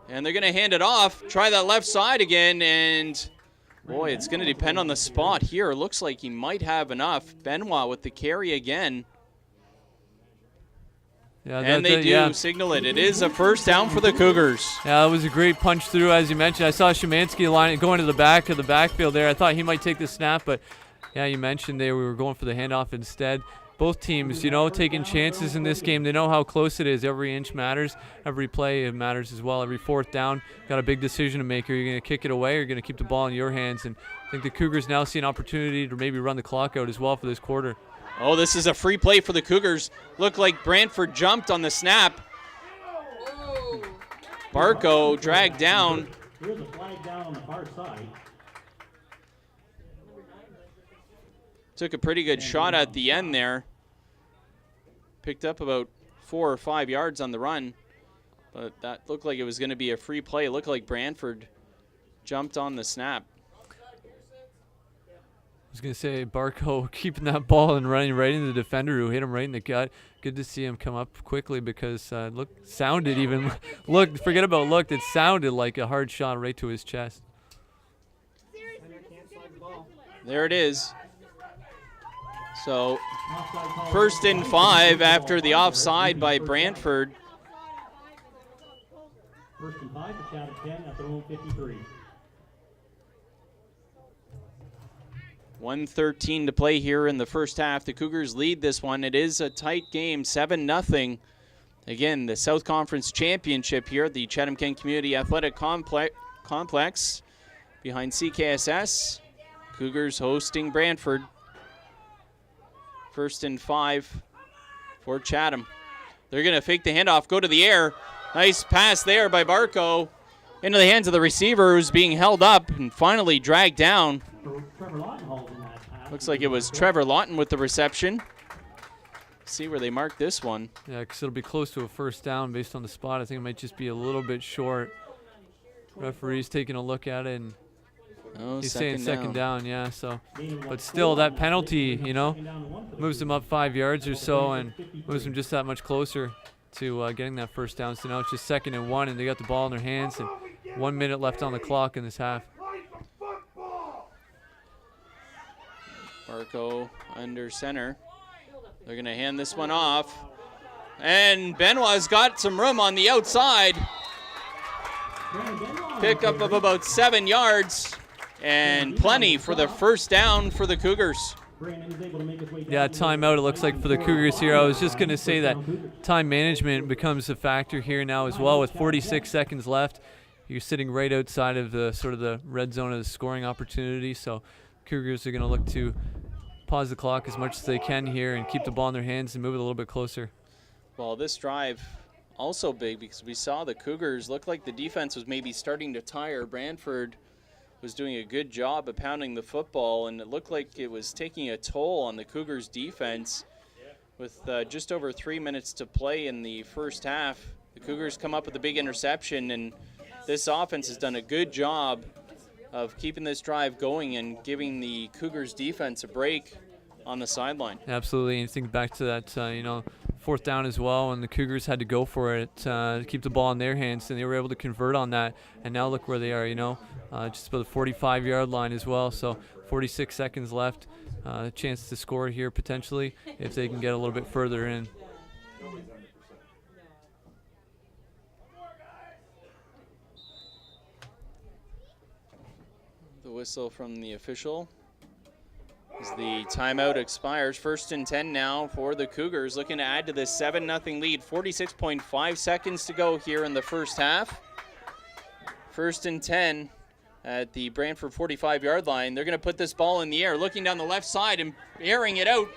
And they're going to hand it off. Try that left side again, and boy, it's going to depend on the spot here. It looks like he might have enough. Benoit with the carry again. Yeah, And they do signal it. It is a first down for the Cougars. Yeah, it was a great punch through, as you mentioned. I saw Szymanski going to the back of the backfield there. I thought he might take the snap, but yeah, you mentioned we were going for the handoff instead. Both teams, taking chances in this game. They know how close it is. Every inch matters. Every play matters as well. Every fourth down, got a big decision to make. Are you going to kick it away or are you going to keep the ball in your hands? And I think the Cougars now see an opportunity to maybe run the clock out as well for this quarter. Oh, this is a free play for the Cougars. Looked like Brantford jumped on the snap. Barco dragged down. Here's a flag down on the far side. Took a pretty good shot at the end there. Picked up about 4 or 5 yards on the run. But that looked like it was going to be a free play. It looked like Brantford jumped on the snap. I was going to say, Barco keeping that ball and running right into the defender who hit him right in the gut. Good to see him come up quickly because it sounded like a hard shot right to his chest. There it is. So, first and 5 after the offside by Brantford. First and 5 for Chatham Kent at their own 53. 1:13 to play here in the first half. The Cougars lead this one. It is a tight game, 7-0. Again, the South Conference Championship here at the Chatham-Kent Community Athletic Complex behind CKSS. Cougars hosting Brantford. First and 5 for Chatham. They're going to fake the handoff, go to the air. Nice pass there by Barco into the hands of the receiver who's being held up and finally dragged down. Trevor Lawton hauls in that pass. Looks like it was Trevor Lawton with the reception. See where they mark this one. Yeah, because it'll be close to a first down based on the spot. I think it might just be a little bit short. Referee's taking a look at it, and he's saying second down, yeah. So, but still, that penalty, moves them up 5 yards or so and moves them just that much closer to getting that first down. So now it's just 2nd and 1, and they got the ball in their hands, and 1 minute left on the clock in this half. Barco under center. They're going to hand this one off. And Benoit's got some room on the outside. Pickup of about 7 yards. And plenty for the first down for the Cougars. Yeah, timeout it looks like for the Cougars here. I was just going to say that time management becomes a factor here now as well. With 46 seconds left, you're sitting right outside of the sort of the red zone of the scoring opportunity. So Cougars are going to look to pause the clock as much as they can here and keep the ball in their hands and move it a little bit closer. Well, this drive also big because we saw the Cougars look like the defense was maybe starting to tire. Brantford was doing a good job of pounding the football, and it looked like it was taking a toll on the Cougars defense. With just over 3 minutes to play in the first half, the Cougars come up with a big interception, and this offense has done a good job of keeping this drive going and giving the Cougars defense a break on the sideline. Absolutely, and think back to that, fourth down as well, and the Cougars had to go for it to keep the ball in their hands, and they were able to convert on that. And now look where they are, just about the 45-yard line as well. So 46 seconds left, a chance to score here potentially if they can get a little bit further in. The whistle from the official as the timeout expires. 1st and 10 now for the Cougars, looking to add to this 7-0 lead. 46.5 seconds to go here in the first half. 1st and 10 at the Brantford 45-yard line. They're going to put this ball in the air, looking down the left side and airing it out.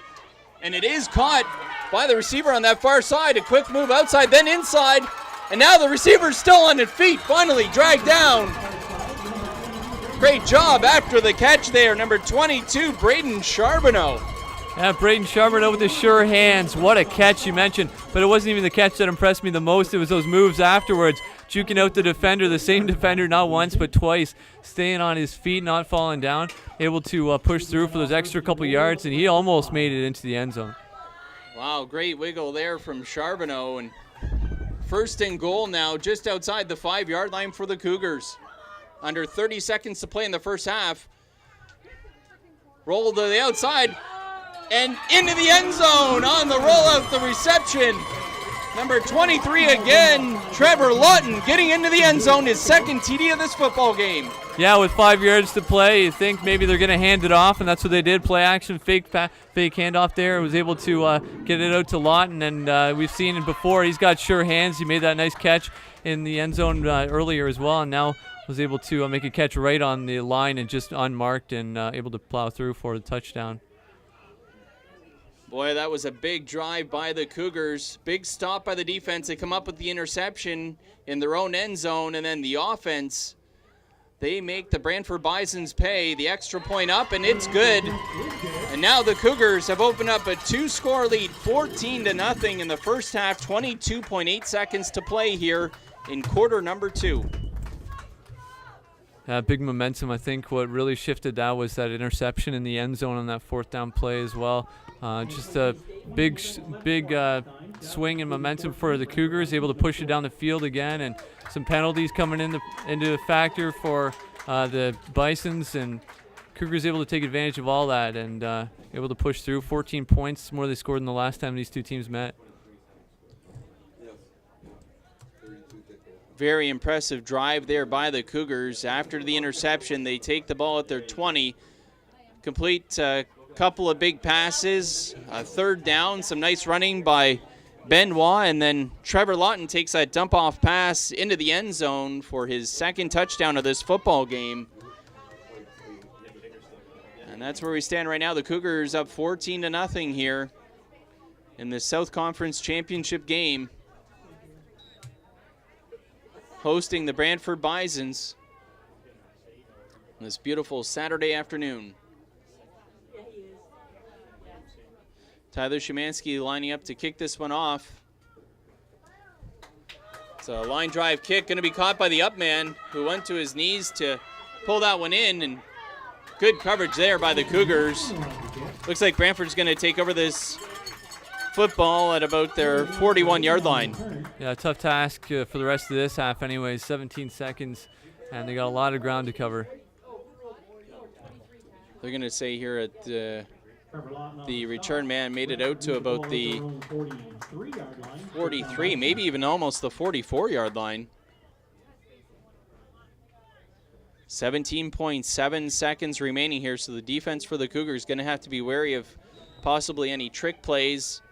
And it is caught by the receiver on that far side. A quick move outside, then inside. And now the receiver's still on his feet, finally dragged down. Great job after the catch there, number 22, Braden Charbonneau. Yeah, Braden Charbonneau with the sure hands. What a catch you mentioned. But it wasn't even the catch that impressed me the most. It was those moves afterwards. Juking out the defender, the same defender, not once but twice. Staying on his feet, not falling down. Able to push through for those extra couple yards, and he almost made it into the end zone. Wow, great wiggle there from Charbonneau. And 1st and goal now, just outside the 5-yard line for the Cougars. Under 30 seconds to play in the first half. Roll to the outside and into the end zone on the rollout, the reception. Number 23 again, Trevor Lawton getting into the end zone, his second TD of this football game. Yeah, with 5 yards to play, you think maybe they're going to hand it off, and that's what they did. Play action, fake handoff there. Was able to get it out to Lawton, and we've seen it before. He's got sure hands. He made that nice catch in the end zone earlier as well, and now was able to make a catch right on the line and just unmarked and able to plow through for the touchdown. Boy, that was a big drive by the Cougars. Big stop by the defense. They come up with the interception in their own end zone, and then the offense, they make the Brantford Bisons pay the extra point up, and it's good. And now the Cougars have opened up a 2-score lead, 14-0 in the first half. 22.8 seconds to play here in quarter number 2. Big momentum. I think what really shifted that was that interception in the end zone on that 4th down play as well. Just a big swing in momentum for the Cougars, able to push it down the field again, and some penalties coming into the factor for the Bisons, and Cougars able to take advantage of all that and able to push through. 14 points, more they scored than the last time these two teams met. Very impressive drive there by the Cougars. After the interception, they take the ball at their 20, complete a couple of big passes, a 3rd down, some nice running by Benoit, and then Trevor Lawton takes that dump-off pass into the end zone for his 2nd touchdown of this football game. And that's where we stand right now. The Cougars up 14-0 here in the South Conference Championship game, hosting the Brantford Bisons on this beautiful Saturday afternoon. Tyler Szymanski lining up to kick this one off. It's a line drive kick, going to be caught by the up man, who went to his knees to pull that one in, and good coverage there by the Cougars. Looks like Brantford's going to take over this football at about their 41-yard line. Yeah, tough task for the rest of this half anyways. 17 seconds, and they got a lot of ground to cover. They're going to say here at the return man made it out to about the 43, maybe even almost the 44-yard line. 17.7 seconds remaining here, so the defense for the Cougars going to have to be wary of possibly any trick plays.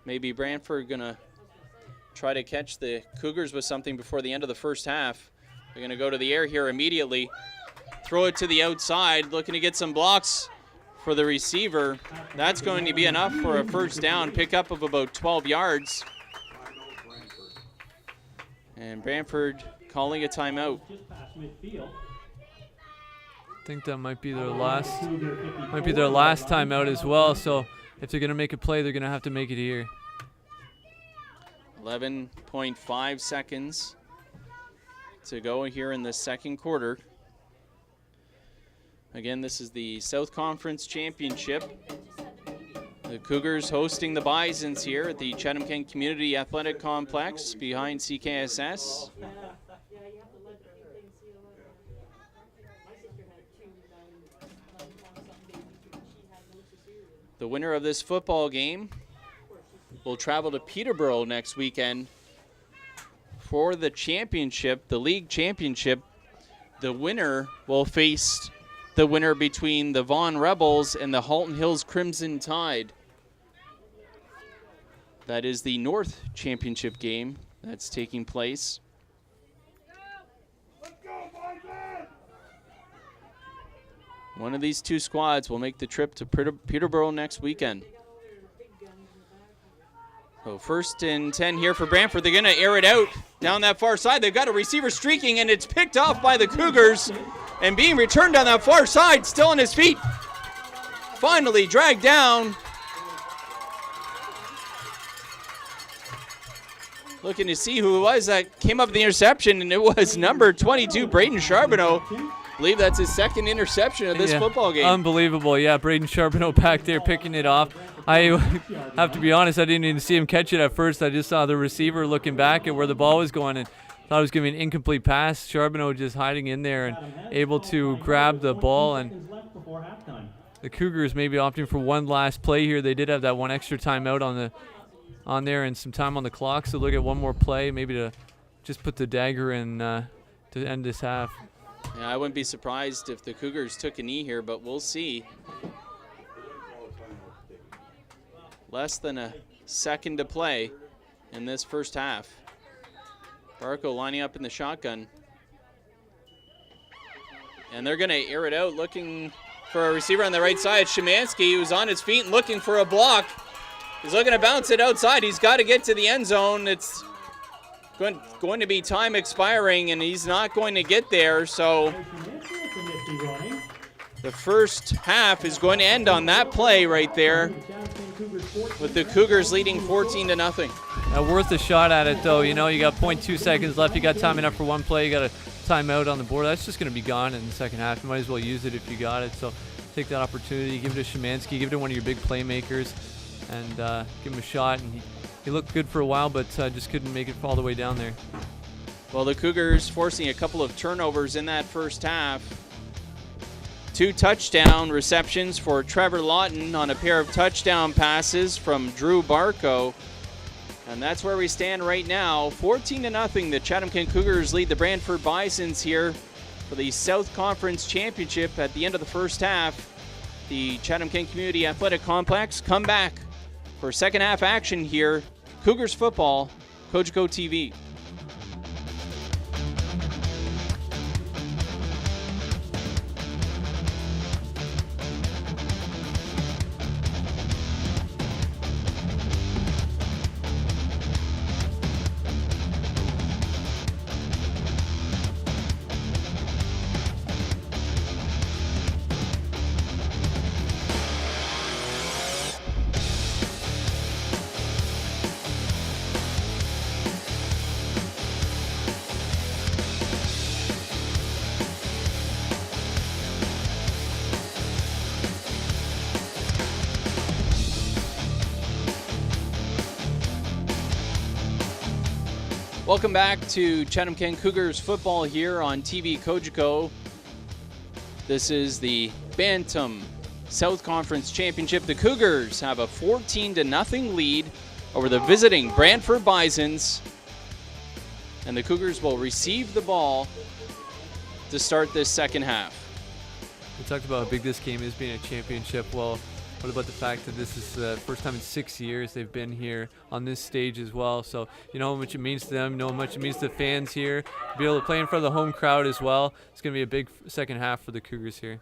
Maybe Brantford going to try to catch the Cougars with something before the end of the first half. They're going to go to the air here immediately. Throw it to the outside, looking to get some blocks for the receiver. That's going to be enough for a 1st down, pickup of about 12 yards. And Brantford calling a timeout. I think that might be their last timeout as well. So if they're going to make a play, they're going to have to make it here. 11.5 seconds to go here in the second quarter. Again, this is the South Conference Championship. The Cougars hosting the Bisons here at the Chatham Kent Community Athletic Complex behind CKSS. Yeah, you have to let the things seal up. My sister had 2 9-month-something babies, and she had no cesarean. The winner of this football game will travel to Peterborough next weekend for the championship, the league championship. The winner will face the winner between the Vaughan Rebels and the Halton Hills Crimson Tide. That is the North Championship game that's taking place. One of these two squads will make the trip to Peterborough next weekend. So 1st and 10 here for Brantford. They're going to air it out down that far side. They've got a receiver streaking, and it's picked off by the Cougars and being returned on that far side, still on his feet. Finally dragged down. Looking to see who it was that came up with the interception, and it was number 22, Braden Charbonneau. I believe that's his 2nd interception of this football game. Unbelievable. Yeah, Braden Charbonneau back there picking it off. I have to be honest, I didn't even see him catch it at first. I just saw the receiver looking back at where the ball was going and thought it was going to be an incomplete pass. Charbonneau just hiding in there and able to grab the ball. And the Cougars maybe opting for one last play here. They did have that one extra timeout on there and some time on the clock, so look at one more play, maybe to just put the dagger in to end this half. Yeah, I wouldn't be surprised if the Cougars took a knee here, but we'll see. Less than a second to play in this first half. Barco lining up in the shotgun. And they're going to air it out, looking for a receiver on the right side. Szymanski, who's on his feet and looking for a block. He's looking to bounce it outside. He's got to get to the end zone. It's going to be time expiring, and he's not going to get there. So the first half is going to end on that play right there, with the Cougars leading 14-0. Worth a shot at it, though. You know, you got 0.2 seconds left. You got time enough for one play. You got a timeout on the board. That's just going to be gone in the second half. You might as well use it if you got it. So take that opportunity. Give it to Szymanski. Give it to one of your big playmakers, and give him a shot. And he looked good for a while, but just couldn't make it all the way down there. Well, the Cougars forcing a couple of turnovers in that first half. 2 touchdown receptions for Trevor Lawton on a pair of touchdown passes from Drew Barco. And that's where we stand right now. 14-0. The Chatham Kent Cougars lead the Brantford Bisons here for the South Conference Championship at the end of the first half. The Chatham Kent Community Athletic Complex come back for second half action here. Cougars football, Cogeco TV. Welcome back to Chatham Kent Cougars football here on TV Cogeco. This is the Bantam South Conference Championship. The Cougars have a 14-0 lead over the visiting Brantford Bisons. And the Cougars will receive the ball to start this second half. We talked about how big this game is being a championship. Well, what about the fact that this is the first time in 6 years they've been here on this stage as well? So you know how much it means to them, you know how much it means to the fans here. To be able to play in front of the home crowd as well. It's going to be a big second half for the Cougars here.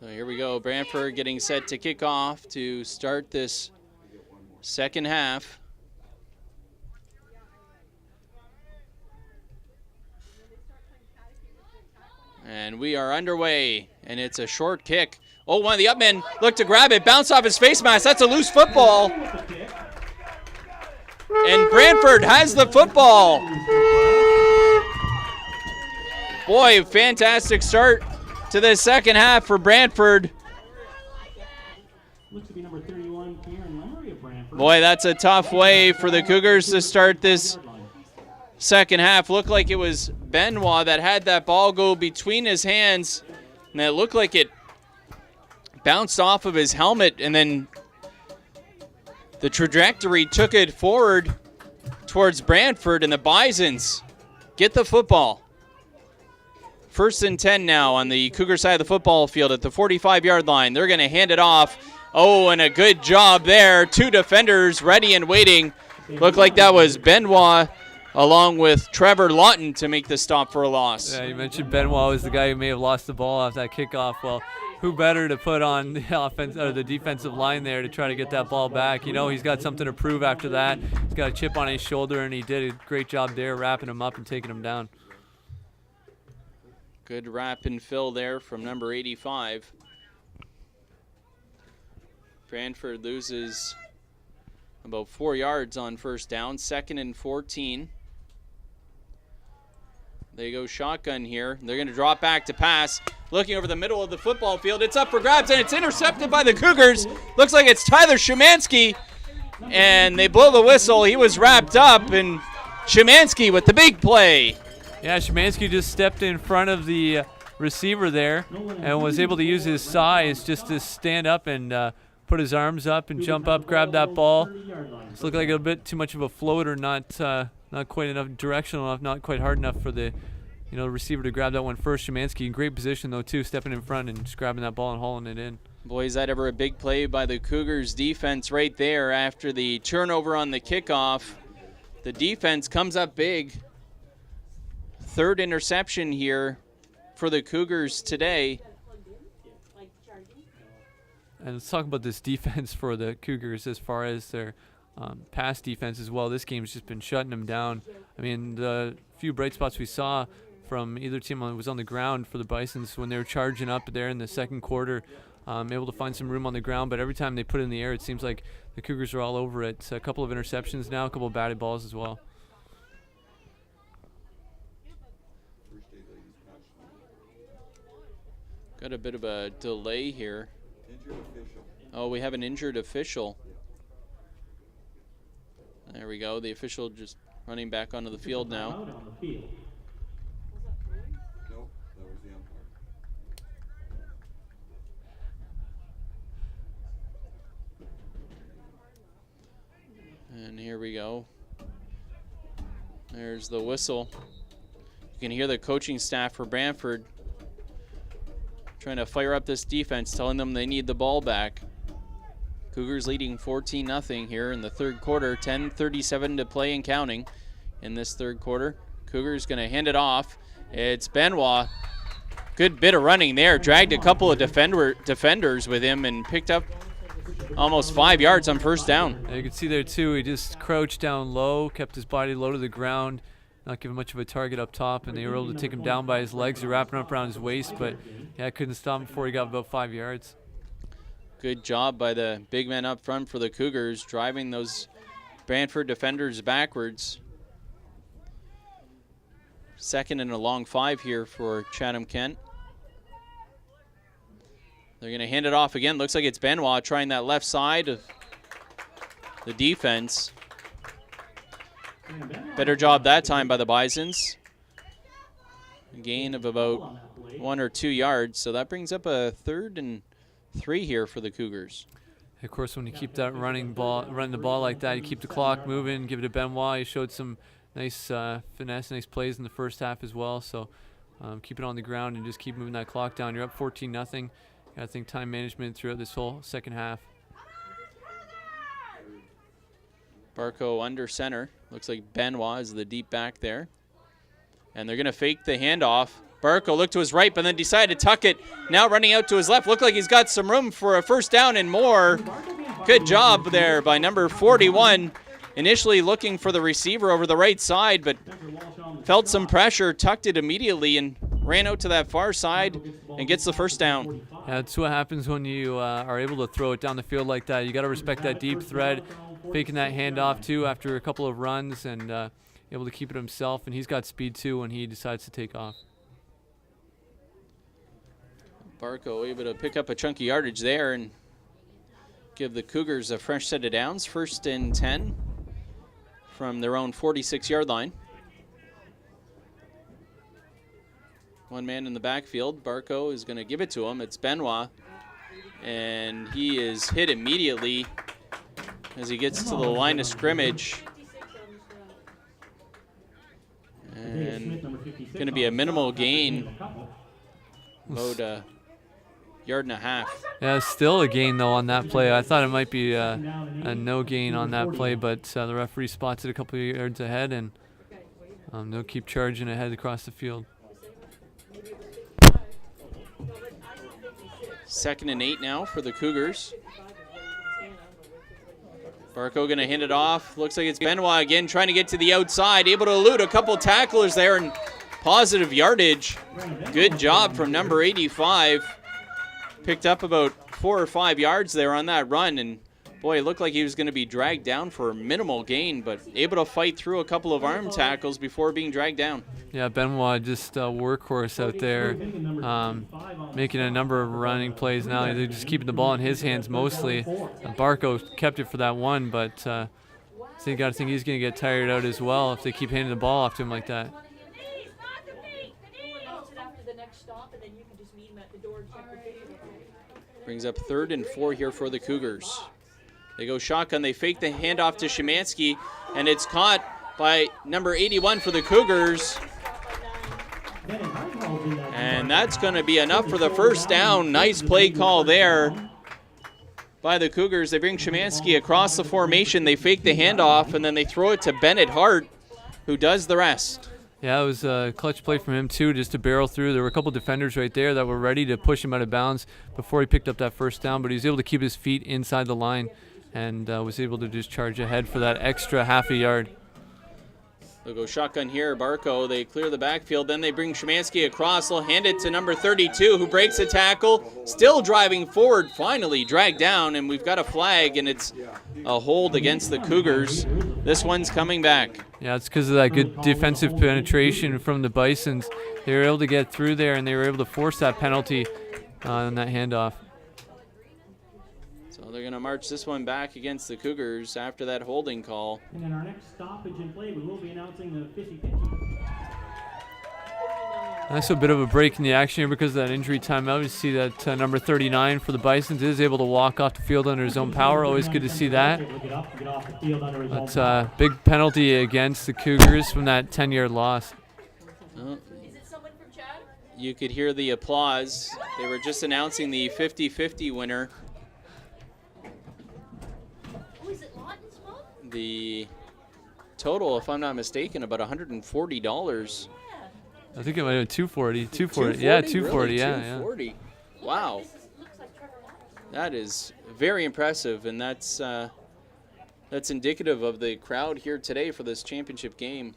So here we go. Brantford getting set to kick off to start this second half. And we are underway, and it's a short kick. Oh, one of the upmen looked to grab it, bounce off his face mask. That's a loose football. And Brantford has the football. Boy, fantastic start to the second half for Brantford. Looks to be number 31, Kieran Lemery of Brantford. Boy, that's a tough way for the Cougars to start this second half. Looked like it was Benoit that had that ball go between his hands, and it looked like it bounced off of his helmet, and then the trajectory took it forward towards Brantford, and the Bisons get the football. 1st and 10 now on the Cougar side of the football field at the 45-yard line. They're going to hand it off. Oh, and a good job there. 2 defenders ready and waiting. Looked like that was Benoit along with Trevor Lawton to make the stop for a loss. Yeah, you mentioned Benoit was the guy who may have lost the ball off that kickoff. Well, who better to put on the offense or the defensive line there to try to get that ball back? You know, he's got something to prove after that. He's got a chip on his shoulder, and he did a great job there wrapping him up and taking him down. Good wrap and fill there from number 85. Brantford loses about 4 yards on first down. 2nd and 14. They go shotgun here. They're going to drop back to pass. Looking over the middle of the football field. It's up for grabs, and it's intercepted by the Cougars. Looks like it's Tyler Szymanski. And they blow the whistle. He was wrapped up, and Szymanski with the big play. Yeah, Szymanski just stepped in front of the receiver there and was able to use his size just to stand up and put his arms up and jump up, grab that ball. It looked like a bit too much of a float, or not quite enough directional enough, not quite hard enough for the receiver to grab that one first. Szymanski in great position though too, stepping in front and just grabbing that ball and hauling it in. Boy, is that ever a big play by the Cougars defense right there after the turnover on the kickoff. The defense comes up big. 3rd interception here for the Cougars today. And let's talk about this defense for the Cougars as far as their pass defense as well. This game's just been shutting them down. I mean, the few bright spots we saw from either team was on the ground for the Bisons when they were charging up there in the second quarter, able to find some room on the ground. But every time they put it in the air, it seems like the Cougars are all over it. A couple of interceptions now, a couple of batted balls as well. Got a bit of a delay here. Oh, we have an injured official. There we go. The official just running back onto the field now. Out on the field. Nope, that was the umpire. And here we go. There's the whistle. You can hear the coaching staff for Brantford trying to fire up this defense, telling them they need the ball back. Cougars leading 14-0 here in the third quarter. 10:37 to play and counting in this third quarter. Cougars going to hand it off. It's Benoit. Good bit of running there. Dragged a couple of defenders with him and picked up almost 5 yards on first down. You can see there too, he just crouched down low, kept his body low to the ground, not giving much of a target up top, and they were able to take him down by his legs. They're wrapping up around his waist, but yeah, couldn't stop him before he got about 5 yards. Good job by the big man up front for the Cougars, driving those Brantford defenders backwards. 2nd and a long 5 here for Chatham-Kent. They're going to hand it off again. Looks like it's Benoit trying that left side of the defense. Better job that time by the Bisons. A gain of about 1 or 2 yards, so that brings up a 3rd and 3 here for the Cougars. Of course, when you keep that running the ball like that, you keep the clock moving, give it to Benoit. He showed some nice finesse, nice plays in the first half as well. So keep it on the ground and just keep moving that clock down. You're up 14-0. Got to think time management throughout this whole second half. Barco under center. Looks like Benoit is the deep back there. And they're going to fake the handoff. Barco looked to his right, but then decided to tuck it. Now running out to his left. Looked like he's got some room for a first down and more. Good job there by number 41. Initially looking for the receiver over the right side, but felt some pressure, tucked it immediately, and ran out to that far side and gets the first down. Yeah, that's what happens when you are able to throw it down the field like that. You got to respect that deep thread, faking that handoff too after a couple of runs, and able to keep it himself. And he's got speed too when he decides to take off. Barco able to pick up a chunky yardage there and give the Cougars a fresh set of downs. 1st and 10 from their own 46-yard line. One man in the backfield. Barco is going to give it to him. It's Benoit. And he is hit immediately as he gets to the line of scrimmage. And going to be a minimal gain, about a yard and a half. Yeah, still a gain though on that play. I thought it might be a no gain on that play, but the referee spots it a couple of yards ahead, and they'll keep charging ahead across the field. 2nd and 8 now for the Cougars. Barco going to hand it off. Looks like it's Benoit again trying to get to the outside. Able to elude a couple tacklers there and positive yardage. Good job from number 85. Picked up about 4 or 5 yards there on that run. And boy, it looked like he was going to be dragged down for a minimal gain, but able to fight through a couple of arm tackles before being dragged down. Yeah, Benoit just a workhorse out there, making a number of running plays now. They're just keeping the ball in his hands mostly. Barco kept it for that one, but so you got to think he's going to get tired out as well if they keep handing the ball off to him like that. Brings up 3rd and 4 here for the Cougars. They go shotgun. They fake the handoff to Szymanski, and it's caught by number 81 for the Cougars. And that's going to be enough for the first down. Nice play call there by the Cougars. They bring Szymanski across the formation. They fake the handoff, and then they throw it to Bennett Hart, who does the rest. Yeah, it was a clutch play from him, too, just to barrel through. There were a couple defenders right there that were ready to push him out of bounds before he picked up that first down, but he was able to keep his feet inside the line and was able to just charge ahead for that extra half a yard. They'll go shotgun here. Barco, they clear the backfield. Then they bring Szymanski across. They'll hand it to number 32, who breaks a tackle. Still driving forward, finally dragged down, and we've got a flag, and it's a hold against the Cougars. This one's coming back. Yeah, it's because of that good defensive penetration from the Bisons. They were able to get through there, and they were able to force that penalty on that handoff. So they're going to march this one back against the Cougars after that holding call. And in our next stoppage in play, we will be announcing the 50-50. That's a bit of a break in the action here because of that injury timeout. You see that number 39 for the Bisons is able to walk off the field under his own power. Always good to see that. That's a big penalty against the Cougars from that 10-yard loss. You could hear the applause. They were just announcing the 50-50 winner. The total, if I'm not mistaken, about $140. I think it might have been 240. 240. Yeah, 240. Really? Yeah, 240. Wow. That is very impressive, and that's indicative of the crowd here today for this championship game.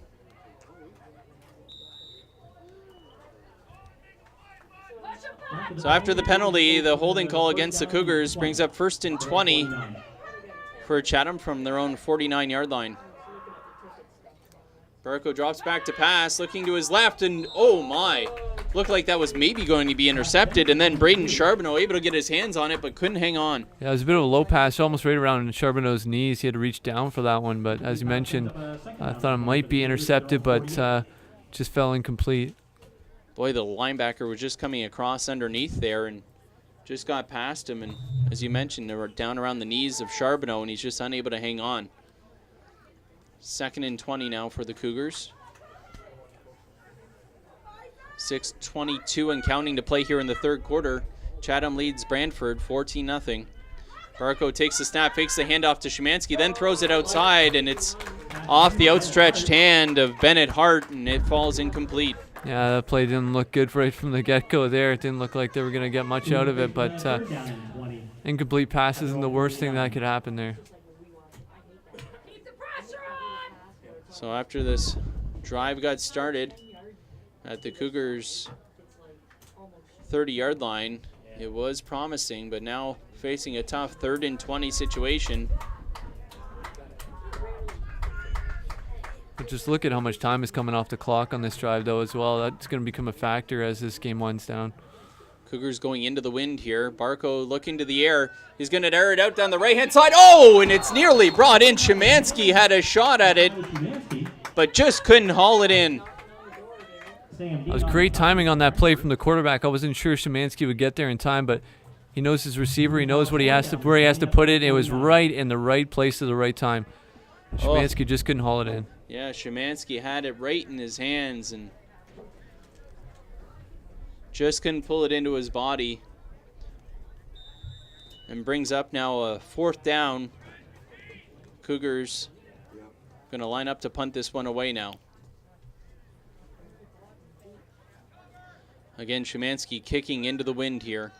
So after the penalty, the holding call against the Cougars brings up 1st and 20 for Chatham from their own 49-yard line. Barco drops back to pass, looking to his left, and oh my, looked like that was maybe going to be intercepted, and then Braden Charbonneau able to get his hands on it, but couldn't hang on. Yeah, it was a bit of a low pass, almost right around Charbonneau's knees. He had to reach down for that one, but as you mentioned, I thought it might be intercepted, but just fell incomplete. Boy, the linebacker was just coming across underneath there and just got past him, and as you mentioned, they were down around the knees of Charbonneau, and he's just unable to hang on. 2nd and 20 now for the Cougars. 6:22 and counting to play here in the third quarter. Chatham leads Brantford 14-0. Barco takes the snap, fakes the handoff to Szymanski, then throws it outside, and it's off the outstretched hand of Bennett Hart, and it falls incomplete. Yeah, that play didn't look good right from the get-go there. It didn't look like they were going to get much out of it, but incomplete pass isn't the worst thing that could happen there. So after this drive got started at the Cougars' 30-yard line, it was promising, but now facing a tough 3rd and 20 situation. But just look at how much time is coming off the clock on this drive, though, as well. That's going to become a factor as this game winds down. Cougars going into the wind here. Barco looking to the air. He's going to air it out down the right-hand side. Oh, and it's nearly brought in. Szymanski had a shot at it, Szymanski. but just couldn't haul it in. Sam That was Dion. great timing on that play from the quarterback. I wasn't sure Szymanski would get there in time, but he knows his receiver. He knows where he has to put it. It was right in the right place at the right time. Szymanski just couldn't haul it in. Yeah, Szymanski had it right in his hands and just couldn't pull it into his body. And brings up now a 4th down. Cougars going to line up to punt this one away now. Again, Szymanski kicking into the wind here.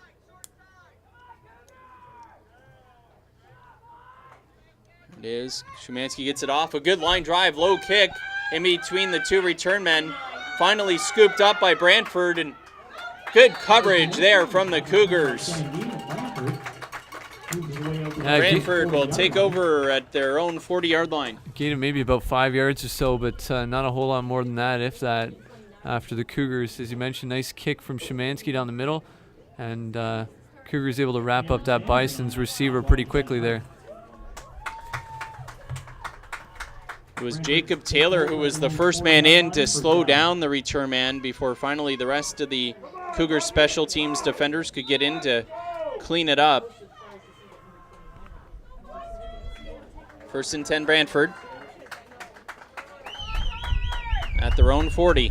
It is. Szymanski gets it off. A good line drive, low kick in between the two return men. Finally scooped up by Brantford, and good coverage there from the Cougars. Sam Dion, Brantford. Moves his way out to the Brantford will 40 take over at their own 40-yard line. Gained him maybe about 5 yards or so, but not a whole lot more than that, if that, after the Cougars. As you mentioned, nice kick from Szymanski down the middle, and Cougars able to wrap up that Bison's receiver pretty quickly there. It was Jacob Taylor who was the first man in to slow down the return man before finally the rest of the Cougars special teams defenders could get in to clean it up. 1st and 10 Brantford at their own 40.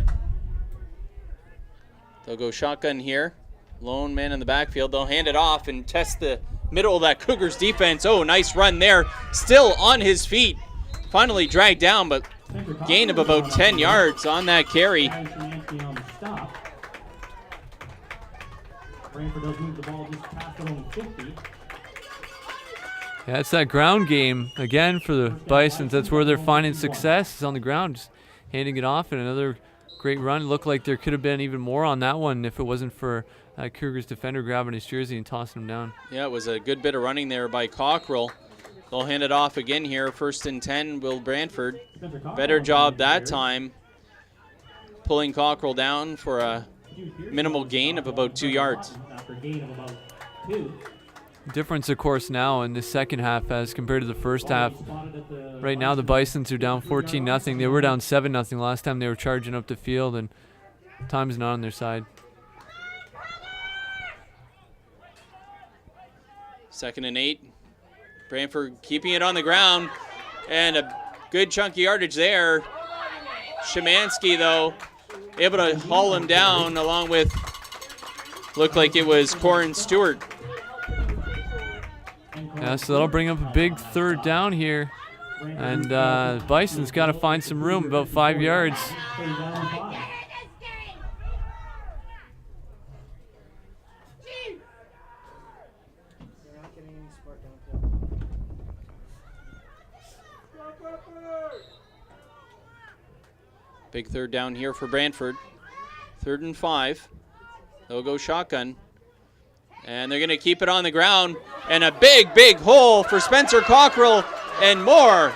They'll go shotgun here. Lone man in the backfield. They'll hand it off and test the middle of that Cougars defense. Oh, nice run there. Still on his feet. Finally dragged down, but gain of about 10 yards on that carry. Szymanski on the stop. Brantford does move the ball just past their own 50. Yeah, it's that ground game again for the Bisons. That's where they're finding success, is on the ground, just handing it off. And another great run. Looked like there could have been even more on that one if it wasn't for Cougars defender grabbing his jersey and tossing him down. Yeah, it was a good bit of running there by Cockrell. They'll hand it off again here. 1st and 10, Will Brantford. Better job that time, pulling Cockrell down for a minimal gain of about 2 yards. After a gain of about 2. Difference, of course, now in the second half as compared to the first half. Right now, the Bisons are down 14-0. They were down 7-0 last time they were charging up the field, and time's not on their side. 2nd and 8. Brantford keeping it on the ground, and a good chunk of yardage there. Szymanski, though, able to haul him down along with, looked like it was Corin Stewart. Yeah, so that'll bring up a big 3rd down here. And Bison's got to find some room, about 5 yards. Third down and 5. They're not getting any smart downfield. Big 3rd down here for Brantford. 3rd and 5. They'll go shotgun. And they're going to keep it on the ground. And a big, big hole for Spencer Cockrell and more.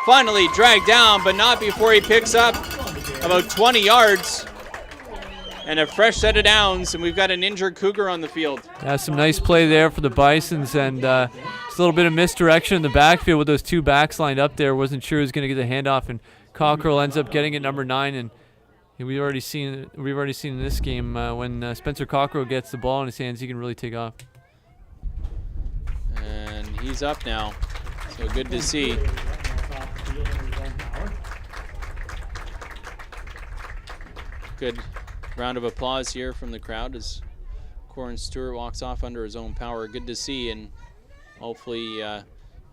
Finally dragged down, but not before he picks up about 20 yards. And a fresh set of downs, and we've got an injured Cougar on the field. Yeah, some nice play there for the Bisons, and just a little bit of misdirection in the backfield with those two backs lined up there. Wasn't sure who was going to get the handoff, and Cockrell ends up getting it number 9. And we've already seen in this game when Spencer Cockrell gets the ball in his hands, he can really take off. And he's up now, so good to see. Good round of applause here from the crowd as Corin Stewart walks off under his own power. Good to see, and hopefully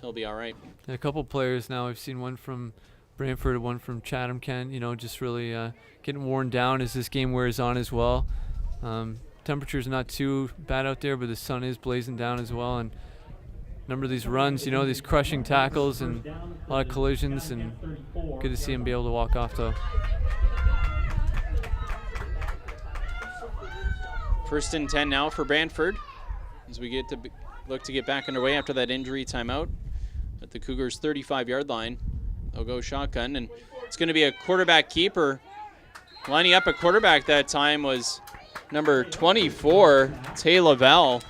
he'll be all right. A couple players now. I've seen one from Brantford, one from Chatham Kent, just really getting worn down as this game wears on as well. Temperature's not too bad out there, but the sun is blazing down as well. And a number of these runs, these crushing tackles and a lot of collisions, and good to see him be able to walk off though. 1st and 10 now for Brantford as we look to get back underway after that injury timeout at the Cougars' 35-yard line. They'll go shotgun, and it's going to be a quarterback keeper. Lining up a quarterback that time was number 24, Tay Lavelle.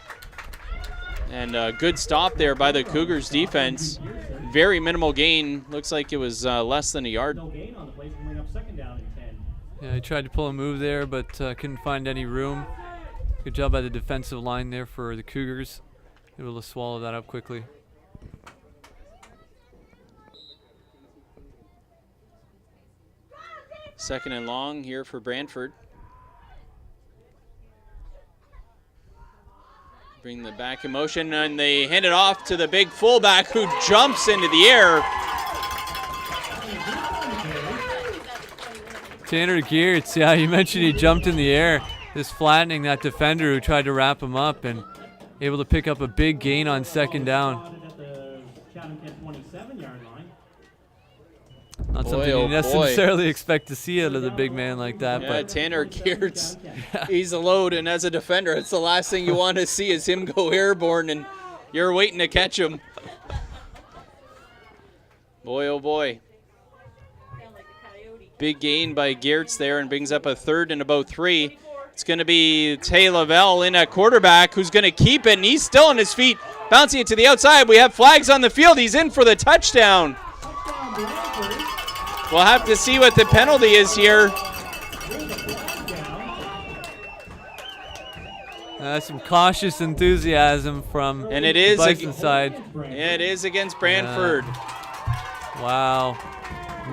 And a good stop there by the Cougars defense. Very minimal gain. Looks like it was less than a yard. No gain on the play, can bring up second down and 10. Yeah, he tried to pull a move there, but couldn't find any room. Good job by the defensive line there for the Cougars. Able to swallow that up quickly. Second and long here for Brantford. Bring the back in motion, and they hand it off to the big fullback who jumps into the air. Tanner Geertz, yeah, you mentioned he jumped in the air, just flattening that defender who tried to wrap him up, and able to pick up a big gain on second down. Spotted at the Chatham Kent 27-yard line. Not Boy, something oh you boy. necessarily expect to see out of the big man like that, Yeah, but Tanner Geertz, he's a load, and as a defender, it's the last thing you want to see is him go airborne, and you're waiting to catch him. Boy, oh boy. Sound like a coyote. Big gain by Geertz there and brings up a third and about 3. It's going to be Tay Lavelle in at quarterback who's going to keep it, and he's still on his feet, bouncing it to the outside. We have flags on the field. He's in for the touchdown. Touchdown, Brantford. We'll have to see what the penalty is here. There's a flag down. some cautious enthusiasm from And it the is Bison side. Yeah, it is against Brantford. Wow.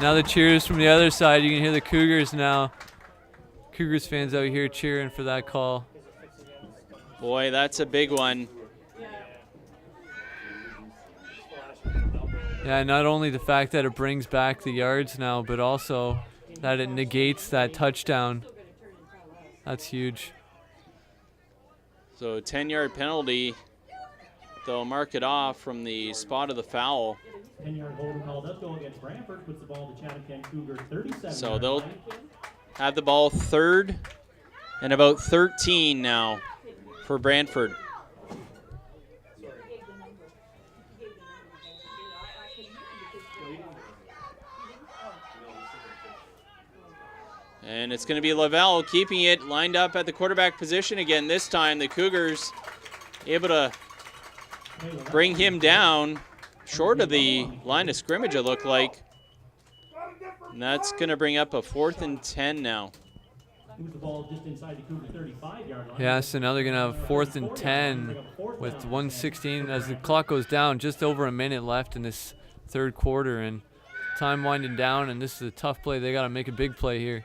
Now the cheers from the other side. You can hear the Cougars now. Cougars fans out here cheering for that call. Boy, that's a big one. Yeah, not only the fact that it brings back the yards now, but also that it negates that touchdown. That's huge. So 10-yard penalty. They'll mark it off from the spot of the foul. 10-yard holding call does go against Brantford, puts the ball to Chatham Kent Cougars 37. So they'll have the ball third and about 13 now for Brantford. And it's going to be Lavelle keeping it lined up at the quarterback position again. This time the Cougars able to bring him down short of the line of scrimmage, it looked like. And that's going to bring up a 4th and 10 now. Moves the ball just inside the Cougar 35-yard line. Yeah, so now they're going to have 4th and 10 with 1:16 as the clock goes down. Just over a minute left in this third quarter, and time winding down, and this is a tough play. They got to make a big play here.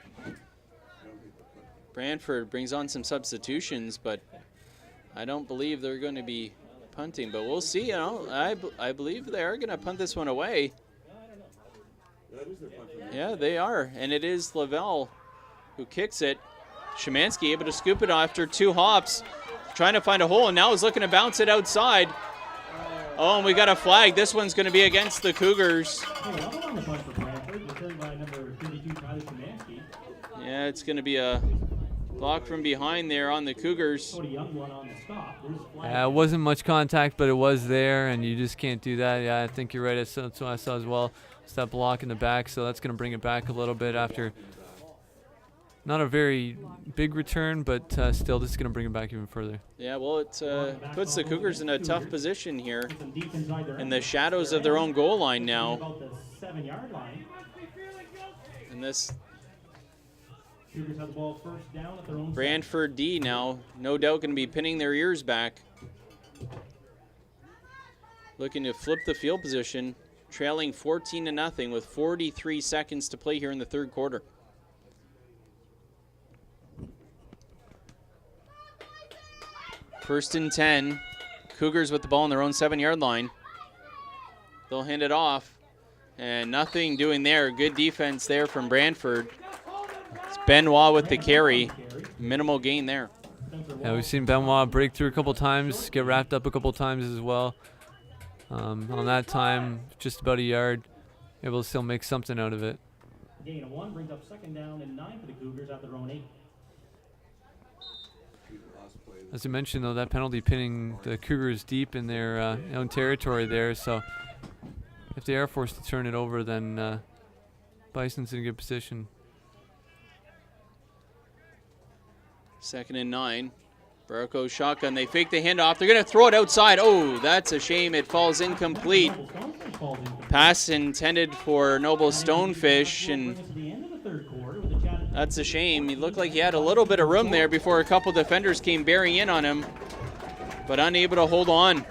Brantford brings on some substitutions, but I don't believe they're going to be punting. But we'll see. You know, I believe they are going to punt this one away. Yeah, they are, and it is Lavelle who kicks it. Szymanski able to scoop it after 2 hops, trying to find a hole, and now is looking to bounce it outside. Oh, and we got a flag. This one's going to be against the Cougars. Hey, I'm on the punt for Brantford, returned by number 32, Tyler Szymanski. Yeah, it's going to be a block from behind there on the Cougars. Cody Young one on the stop. There's a flag. Yeah, it wasn't much contact, but it was there, and you just can't do that. Yeah, I think you're right. That's what I saw as well. It's that block in the back, so that's going to bring it back a little bit after not a very big return, but still, this is going to bring it back even further. Yeah, well, it puts the Cougars in a tough position here Some deep inside their in end. the shadows of their own goal line now. About the 7-yard line. And this Cougars have the ball first down at their own Brantford D now, no doubt going to be pinning their ears back. Looking to flip the field position, trailing 14-0 with 43 seconds to play here in the third quarter. First and 10. Cougars with the ball on their own 7-yard line. They'll hand it off. And nothing doing there. Good defense there from Brantford. It's Benoit with the carry. Minimal gain there. Yeah, we've seen Benoit break through a couple times, get wrapped up a couple times as well. On that time, just about a yard, able to still make something out of it. Gain of 1 brings up second down and 9 for the Cougars at their own 8. As you mentioned, though, that penalty pinning the Cougars deep in their own territory there. So if they are forced to turn it over, then Bison's in a good position. 2nd and 9. Barco shotgun. They fake the handoff. They're going to throw it outside. Oh, that's a shame. It falls incomplete. Noble Stonefish falls incomplete. Pass intended for Noble Stonefish, Bring and us to the end of the third quarter with the Chatham that's a shame. He looked like he had a little bit of room there before a couple defenders came bearing in on him, but unable to hold on.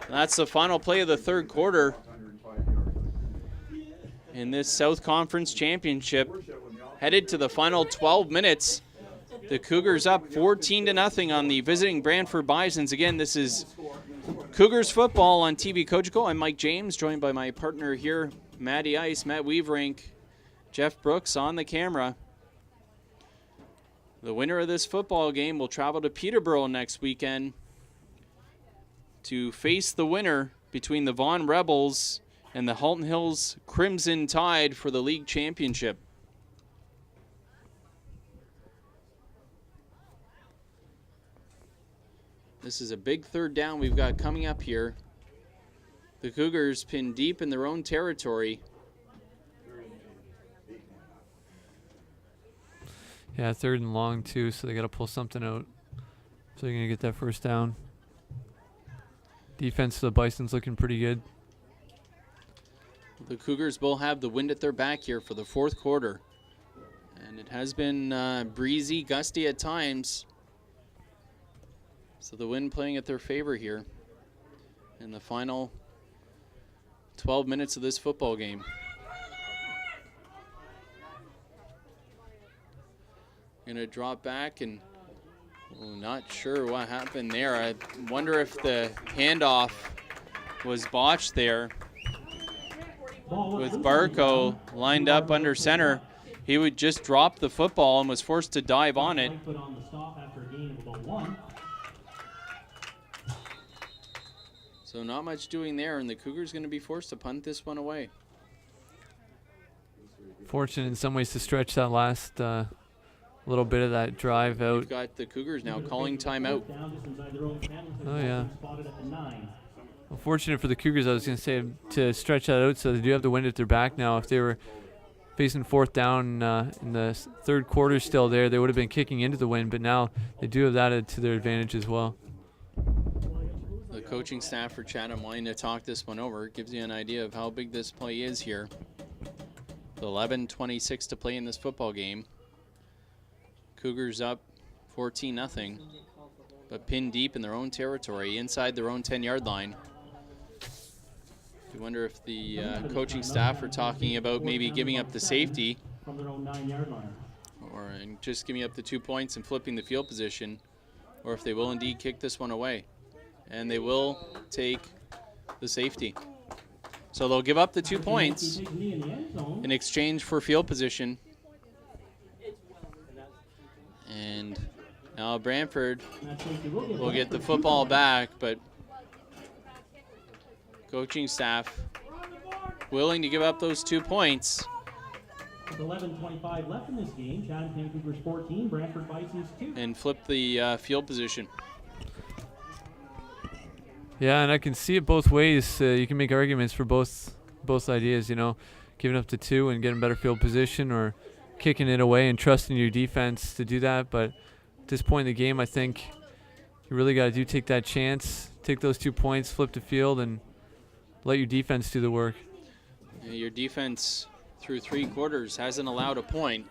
That's the final play of the third quarter in this South Conference Championship. Headed to the final 12 minutes. The Cougars up 14-0 on the visiting Brantford Bisons. Again, this is Cougars football on TV Cogeco. I'm Mike James, joined by my partner here, Matty Ice, Matt Weaverink, Jeff Brooks on the camera. The winner of this football game will travel to Peterborough next weekend to face the winner between the Vaughan Rebels and the Halton Hills Crimson Tide for the league championship. This is a big third down we've got coming up here. The Cougars pinned deep in their own territory. Yeah, 3rd and long too, so they got to pull something out. So they're going to get that first down. Defense for the Bison's looking pretty good. The Cougars will have the wind at their back here for the fourth quarter. And it has been breezy, gusty at times. So the wind playing at their favor here in the final 12 minutes of this football game. Going to drop back, and not sure what happened there. I wonder if the handoff was botched there with Barco lined up under center. He would just drop the football and was forced to dive on it. Put on the stop after a gain of about 1. So not much doing there, and the Cougars going to be forced to punt this one away. Fortunate in some ways to stretch that last little bit of that drive out. We've got the Cougars now calling timeout. Down just inside their own 10. Oh, yeah. Spotted at the 9. Unfortunate for the Cougars, I was going to say, to stretch that out so they do have the wind at their back now. If they were facing 4th down in the third quarter still there, they would have been kicking into the wind, but now they do have that to their advantage as well. The coaching staff for Chatham wanting to talk this one over. Gives you an idea of how big this play is here. 11:26 to play in this football game. Cougars up 14-0, but pinned deep in their own territory, inside their own 10-yard line. You wonder if the coaching staff are talking about maybe giving up the safety From their own 9-yard line. or just giving up the 2 points and flipping the field position, or if they will indeed kick this one away. And they will take the safety. So they'll give up the 2 points in exchange for field position. And now Brantford will get the football back, but coaching staff willing to give up those 2 points. With 11:25 left in this game, Chatham Cougars 14, Brantford Bisons 2. And flip the field position. Yeah, and I can see it both ways. You can make arguments for both ideas, you know, giving up to 2 and getting better field position, or kicking it away and trusting your defense to do that. But at this point in the game, I think you really got to take that chance, take those 2 points, flip the field, and let your defense do the work. Your defense through 3 quarters hasn't allowed a point,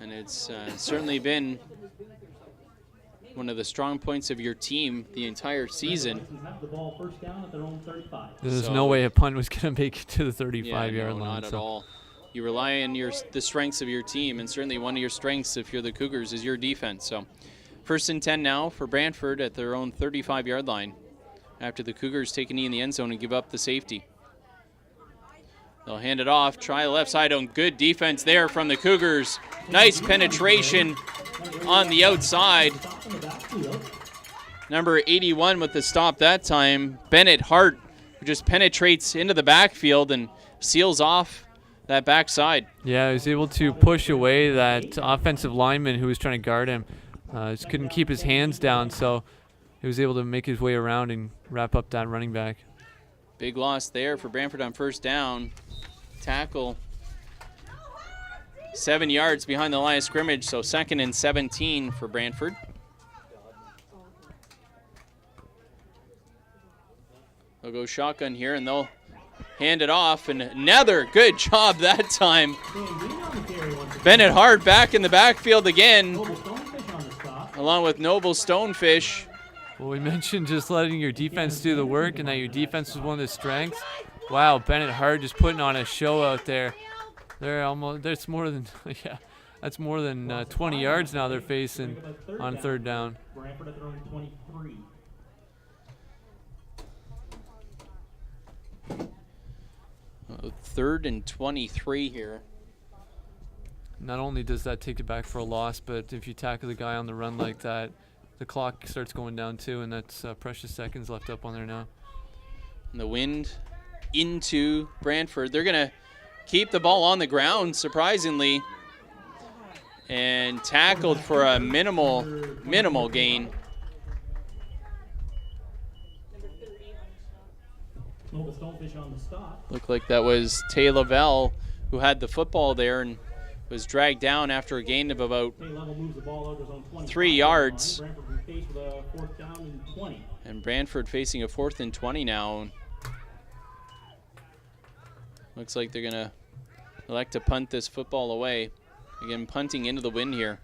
and it's certainly been one of the strong points of your team the entire season. Bisons have the ball first down at their own 35. There's no way a punt was going to make it to the 35-yard Yeah, no, line. not at all. You rely on the strengths of your team, and certainly one of your strengths if you're the Cougars is your defense. So 1st and 10 now for Brantford at their own 35-yard line after the Cougars take a knee in the end zone and give up the safety. They'll hand it off, try the left side on good defense there from the Cougars. Nice penetration on the outside. Number 81 with the stop that time, Bennett Hart, who just penetrates into the backfield and seals off that backside. Yeah, he was able to push away that offensive lineman who was trying to guard him. Just couldn't keep his hands down, so he was able to make his way around and wrap up that running back. Big loss there for Brantford on first down. Tackle 7 yards behind the line of scrimmage, so 2nd and 17 for Brantford. They'll go shotgun here, and they'll hand it off, and another good job that time. Bennett Hart back in the backfield again, along with Noble Stonefish. Well, we mentioned just letting your defense do the work, and that your defense was one of the strengths. Wow, Bennett Hart just putting on a show out there. That's more than 20 yards now they're facing on 3rd down. Brantford at their own 23. Third and 23 here. Not only does that take you back for a loss, but if you tackle the guy on the run like that, the clock starts going down too, and that's precious seconds left up on there now. And the wind into Brantford. They're going to keep the ball on the ground, surprisingly, and tackled for a minimal gain. Noble Stonefish on the stop. Looked like that was Tay Lavelle who had the football there and was dragged down after a gain of about Tay Level moves the ball out of his own 25 3 yards. Brantford will be faced with a 4th down and 20. And Brantford facing a 4th and 20 now. Looks like they're going to elect to punt this football away. Again, punting into the wind here.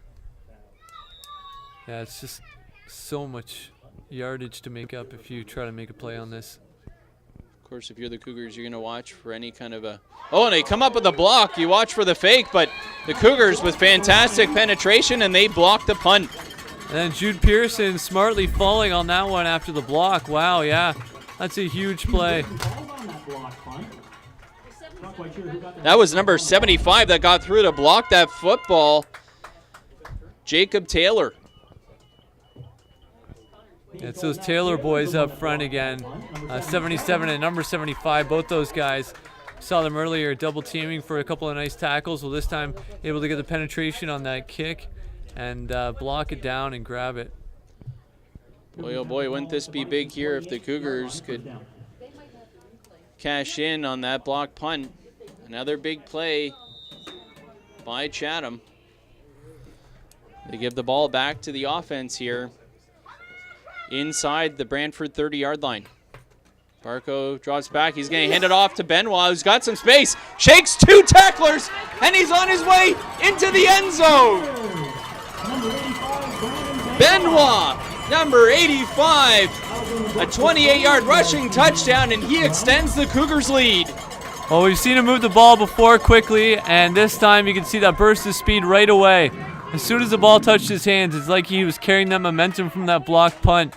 Yeah, it's just so much yardage to make up if you try to make a play on this. Of course, if you're the Cougars, you're going to watch for any kind of a... Oh, and they come up with a block. You watch for the fake, but the Cougars with fantastic penetration, and they block the punt. And then Jude Pearson smartly falling on that one after the block. Wow, yeah, that's a huge play. That was number 75 that got through to block that football. Jacob Taylor. Yeah, it's those Taylor boys up front again. 77 and number 75, both those guys. Saw them earlier double teaming for a couple of nice tackles. Well, this time able to get the penetration on that kick and block it down and grab it. Boy, oh boy, wouldn't this be big here if the Cougars could cash in on that block punt. Another big play by Chatham. They give the ball back to the offense here inside the Brantford 30-yard line. Barco drops back. He's going to hand it off to Benoit, who's got some space. Shakes 2 tacklers, and he's on his way into the end zone. Benoit, number 85, a 28-yard rushing touchdown, and he extends the Cougars' lead. Well, we've seen him move the ball before quickly, and this time you can see that burst of speed right away. As soon as the ball touched his hands, it's like he was carrying that momentum from that block punt.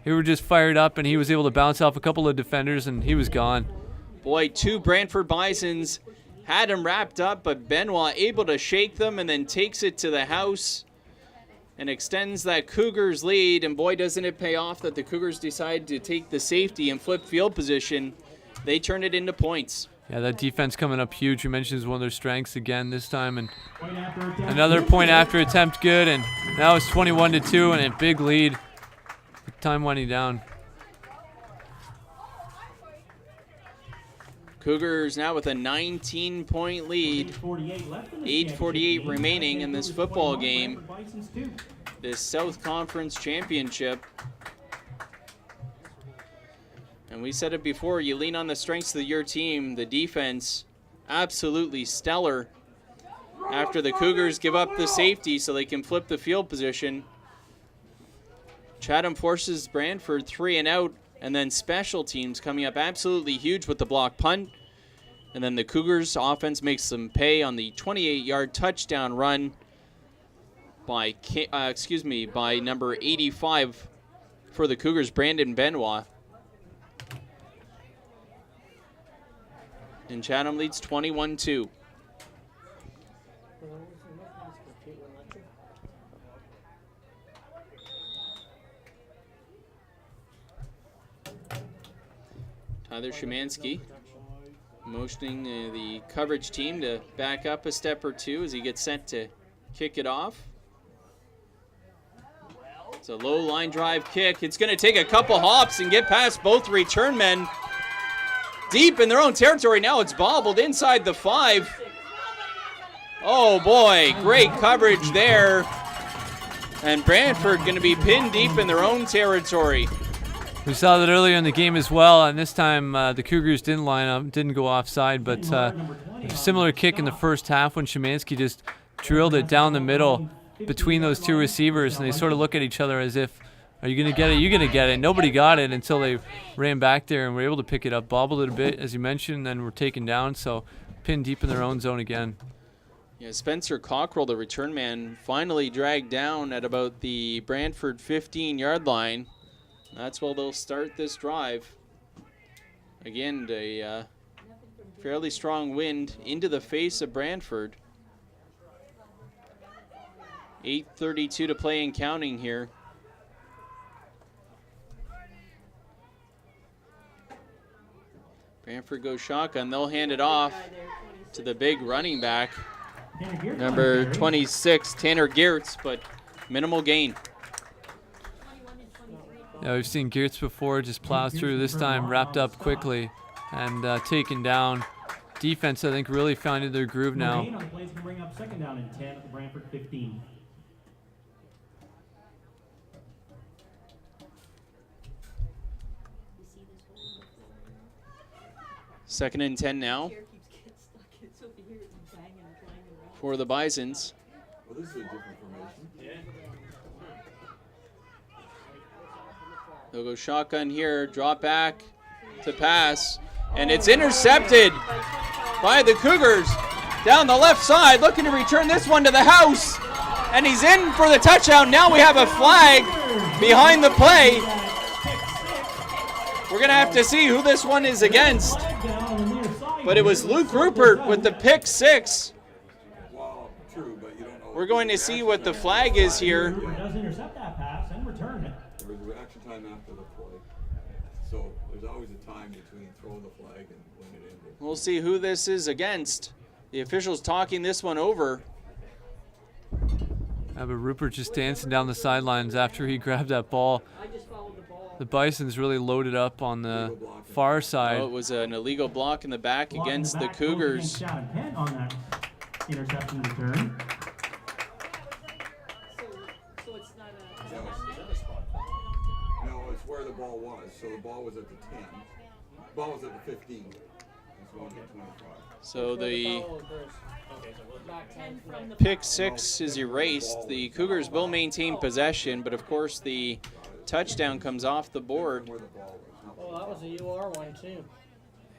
He was just fired up, and he was able to bounce off a couple of defenders, and he was gone. Boy, 2 Brantford Bisons had him wrapped up, but Benoit able to shake them and then takes it to the house and extends that Cougars lead. And boy, doesn't it pay off that the Cougars decide to take the safety and flip field position. They turn it into points. Yeah, that defense coming up huge. You mentioned is one of their strengths again this time, and another point after attempt good, and now it's 21-2 and a big lead. Time winding down. Cougars now with a 19-point lead. 8:48 remaining in this football game. This South Conference Championship. And we said it before, you lean on the strengths of your team. The defense, absolutely stellar. After the Cougars give up the safety so they can flip the field position. Chatham forces Brantford 3 and out, and then special teams coming up absolutely huge with the block punt. And then the Cougars offense makes them pay on the 28-yard touchdown run by number 85 for the Cougars, Brandon Benoit. And Chatham leads 21-2. Tyler Szymanski motioning the coverage team to back up a step or two as he gets set to kick it off. It's a low line drive kick. It's going to take a couple hops and get past both return men. Deep in their own territory now. It's bobbled inside the 5. Oh boy, great coverage there. And Brantford going to be pinned deep in their own territory. We saw that earlier in the game as well, and this time the Cougars didn't line up, didn't go offside, but a similar kick in the first half when Szymanski just drilled it down the middle between those two receivers, and they sort of look at each other as if, are you going to get it? You're going to get it. Nobody got it until they ran back there and were able to pick it up, bobbled it a bit, as you mentioned, and then were taken down, so pinned deep in their own zone again. Yeah, Spencer Cockrell, the return man, finally dragged down at about the Brantford 15-yard line. That's where they'll start this drive. Again, a fairly strong wind into the face of Brantford. 8:32 to play and counting here. Brantford goes shotgun. They'll hand it off to the big running back, number 26, Tanner Geertz, but minimal gain. Yeah, we've seen Geertz before just plow through. This time wrapped up quickly and taken down. Defense, I think, really found their groove now. On the plays can bring up second down and 10 at the Brantford 15. Second and 10 now Chair keeps getting stuck. It's over here and banging and clanging around. for the Bisons. Well, this is a different formation. They'll go shotgun here, drop back to pass, and it's intercepted by the Cougars down the left side, looking to return this one to the house, and he's in for the touchdown. Now we have a flag behind the play. We're going to have to see who this one is against, but it was Luke Rupert with the pick six. Well, true, but you don't know. We're going to see what the flag is here. Cooper does intercept that pass and return it. There was a reaction time after the play. So there's always a time between throwing the flag and when it ended. We'll see who this is against. The officials talking this one over. Yeah, but Rupert just dancing down the sidelines after he grabbed that ball. I just followed the ball. The Bisons really loaded up on the far Oh, it side. was an illegal block in the back Block in against the back goes Cougars. against Chad Penn on that interception return. So it's not a. No, it's where the ball was. So the ball was at the 10. The ball was at the 15. It's going to 25. So the 10 from the pick six is erased. The Cougars will maintain possession, but of course the touchdown comes off the board. Where the ball was. Oh, that was a UR one too.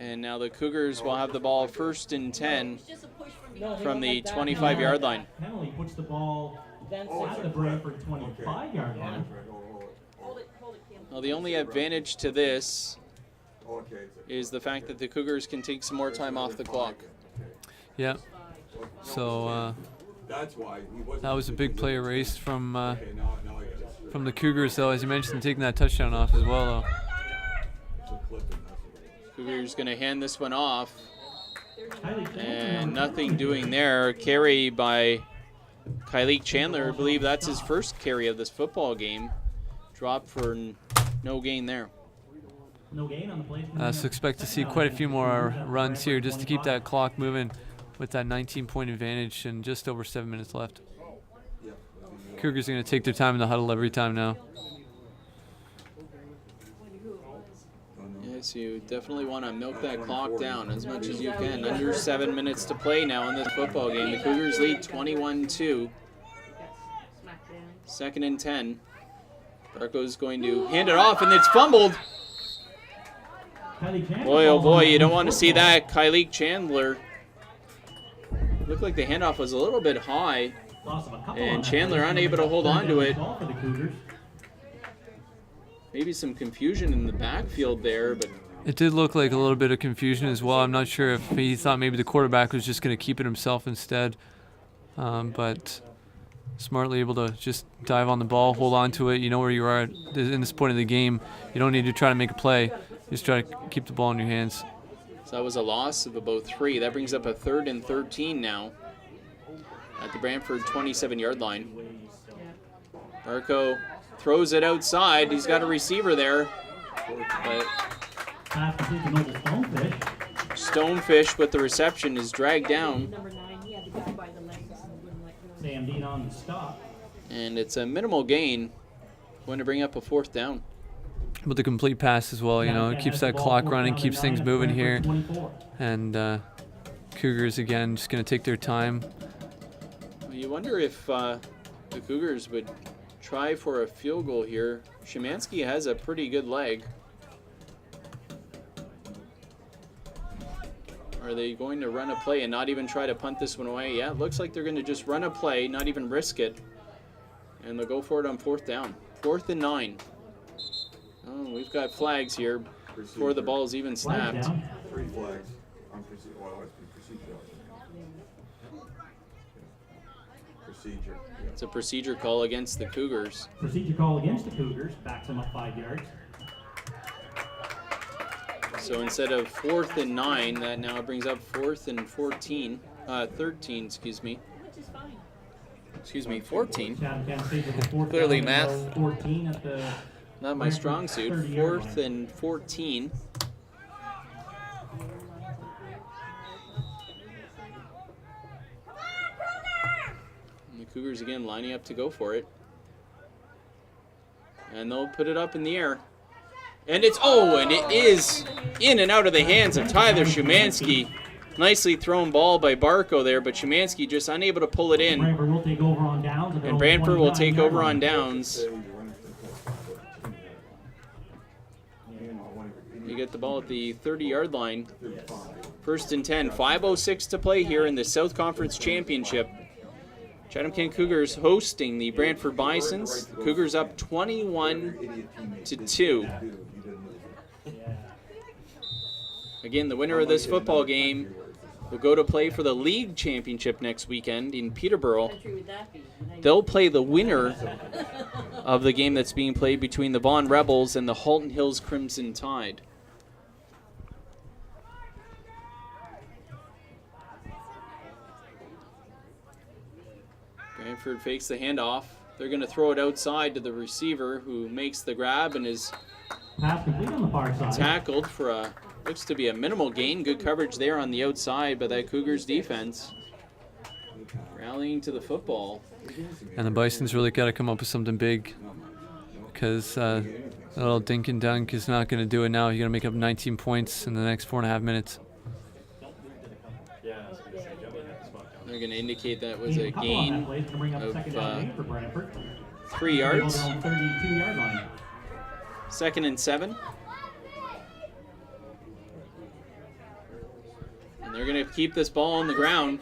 And now the Cougars will have the ball first and 10 It's just a push from No, behind. he from went the like that. 25-yard line. Penalty puts the ball Then at the Brantford 25-yard line. Hold it, Kim. Well, the only advantage to this Okay. is the fact that the Cougars can take some more time off the clock. Yeah. So That's why he wasn't. that was a big play erased from Okay, now I get it. from the Cougars, though, as you mentioned, taking that touchdown off as well, though. It's a clip and that's what it is. Cougars going to hand this one off, Kylie Chandler, and number nothing 20. doing there. Carry by Kyleek Chandler. I believe that's his first carry of this football game. Drop for no gain there. No gain on the play. So expect to see quite a few more runs here just to keep that clock moving with that 19-point advantage and just over 7 minutes left. Cougars are going to take their time in the huddle every time now. Yes, you definitely want to milk that clock down as much as you can. Under 7 minutes to play now in this football game. The Cougars lead 21-2. Second and 10. Barco's going to hand it off, and it's fumbled. Kylie Chandler Boy, oh falls on boy, the you don't want to see football. that. Kyleek Chandler. Looked like the handoff was a little bit high. Loss of a couple And on that Chandler play. unable to hold on to it. Ball for the Cougars. Maybe some confusion in the backfield there, but It did look like a little bit of confusion as well. I'm not sure if he thought maybe the quarterback was just going to keep it himself instead. But smartly able to just dive on the ball, hold on to it. You know where you are at in this point of the game. You don't need to try to make a play. Just try to keep the ball in your hands. so that was a loss of about 3. That brings up a 3rd and 13 now at the Brantford 27-yard line. Barco throws it outside. He's got a receiver there, but Pass complete to Noble Stonefish. Stonefish with the reception is dragged down. Number 9, he had the guy by the leg. stop. And it's a minimal gain. Going to bring up a 4th down. With the complete pass as well, you know, it keeps that clock running, keeps things moving here. 24. And Cougars, again, just going to take their time. You wonder if the Cougars would try for a field goal here. Szymanski has a pretty good leg. Are they going to run a play and not even try to punt this one away? Yeah, it looks like they're going to just run a play, not even risk it. And they'll go for it on 4th down. 4th and 9. Oh, we've got flags here before the ball's even Flag snapped. down. 3 flags on procedure. Well, it's procedure. Procedure. Yeah. It's a procedure call against the Cougars. Procedure call against the Cougars. Backs them up 5 yards. So instead of 4th and 9, that now brings up 4th and 13, excuse me. Which is fine. Excuse me, 14. Chatham County State with a 4th Clearly down math. and 14 at the Not my strong suit. 30-yard 4th line. and 14. And the Cougars again lining up to go for it. And they'll put it up in the air. And it's, and it is in and out of the hands of Tyler Szymanski. Nicely thrown ball by Barco there, but Szymanski just unable to pull it in. Brantford will take over on downs. at their And own Brantford will take 29-yard over on line. downs. You get the ball at the 30-yard line. 1st and 10. 5:06 to play here in the South Conference Championship. Chatham Kent Cougars hosting the Brantford Bisons. The Cougars up 21-2. Again, the winner of this football game will go to play for the league championship next weekend in Peterborough. What country would that be? They'll play the winner of the game that's being played between the Vaughan Rebels and the Halton Hills Crimson Tide. Brantford fakes the handoff. They're going to throw it outside to the receiver who makes the grab and is Pass complete on the far side. tackled for a, looks to be a minimal gain. Good coverage there on the outside by that Cougars defense. Rallying to the football. And the Bisons really got to come up with something big, because a little dink and dunk is not going to do it now. You got to make up 19 points in the next 4.5 minutes. They're going to indicate that was Gain a a couple on that gain play. It's gonna bring up of, second down gain for Brantford. 3 They go yards. their own 32-yard line. 2nd and 7. And they're going to keep this ball on the ground.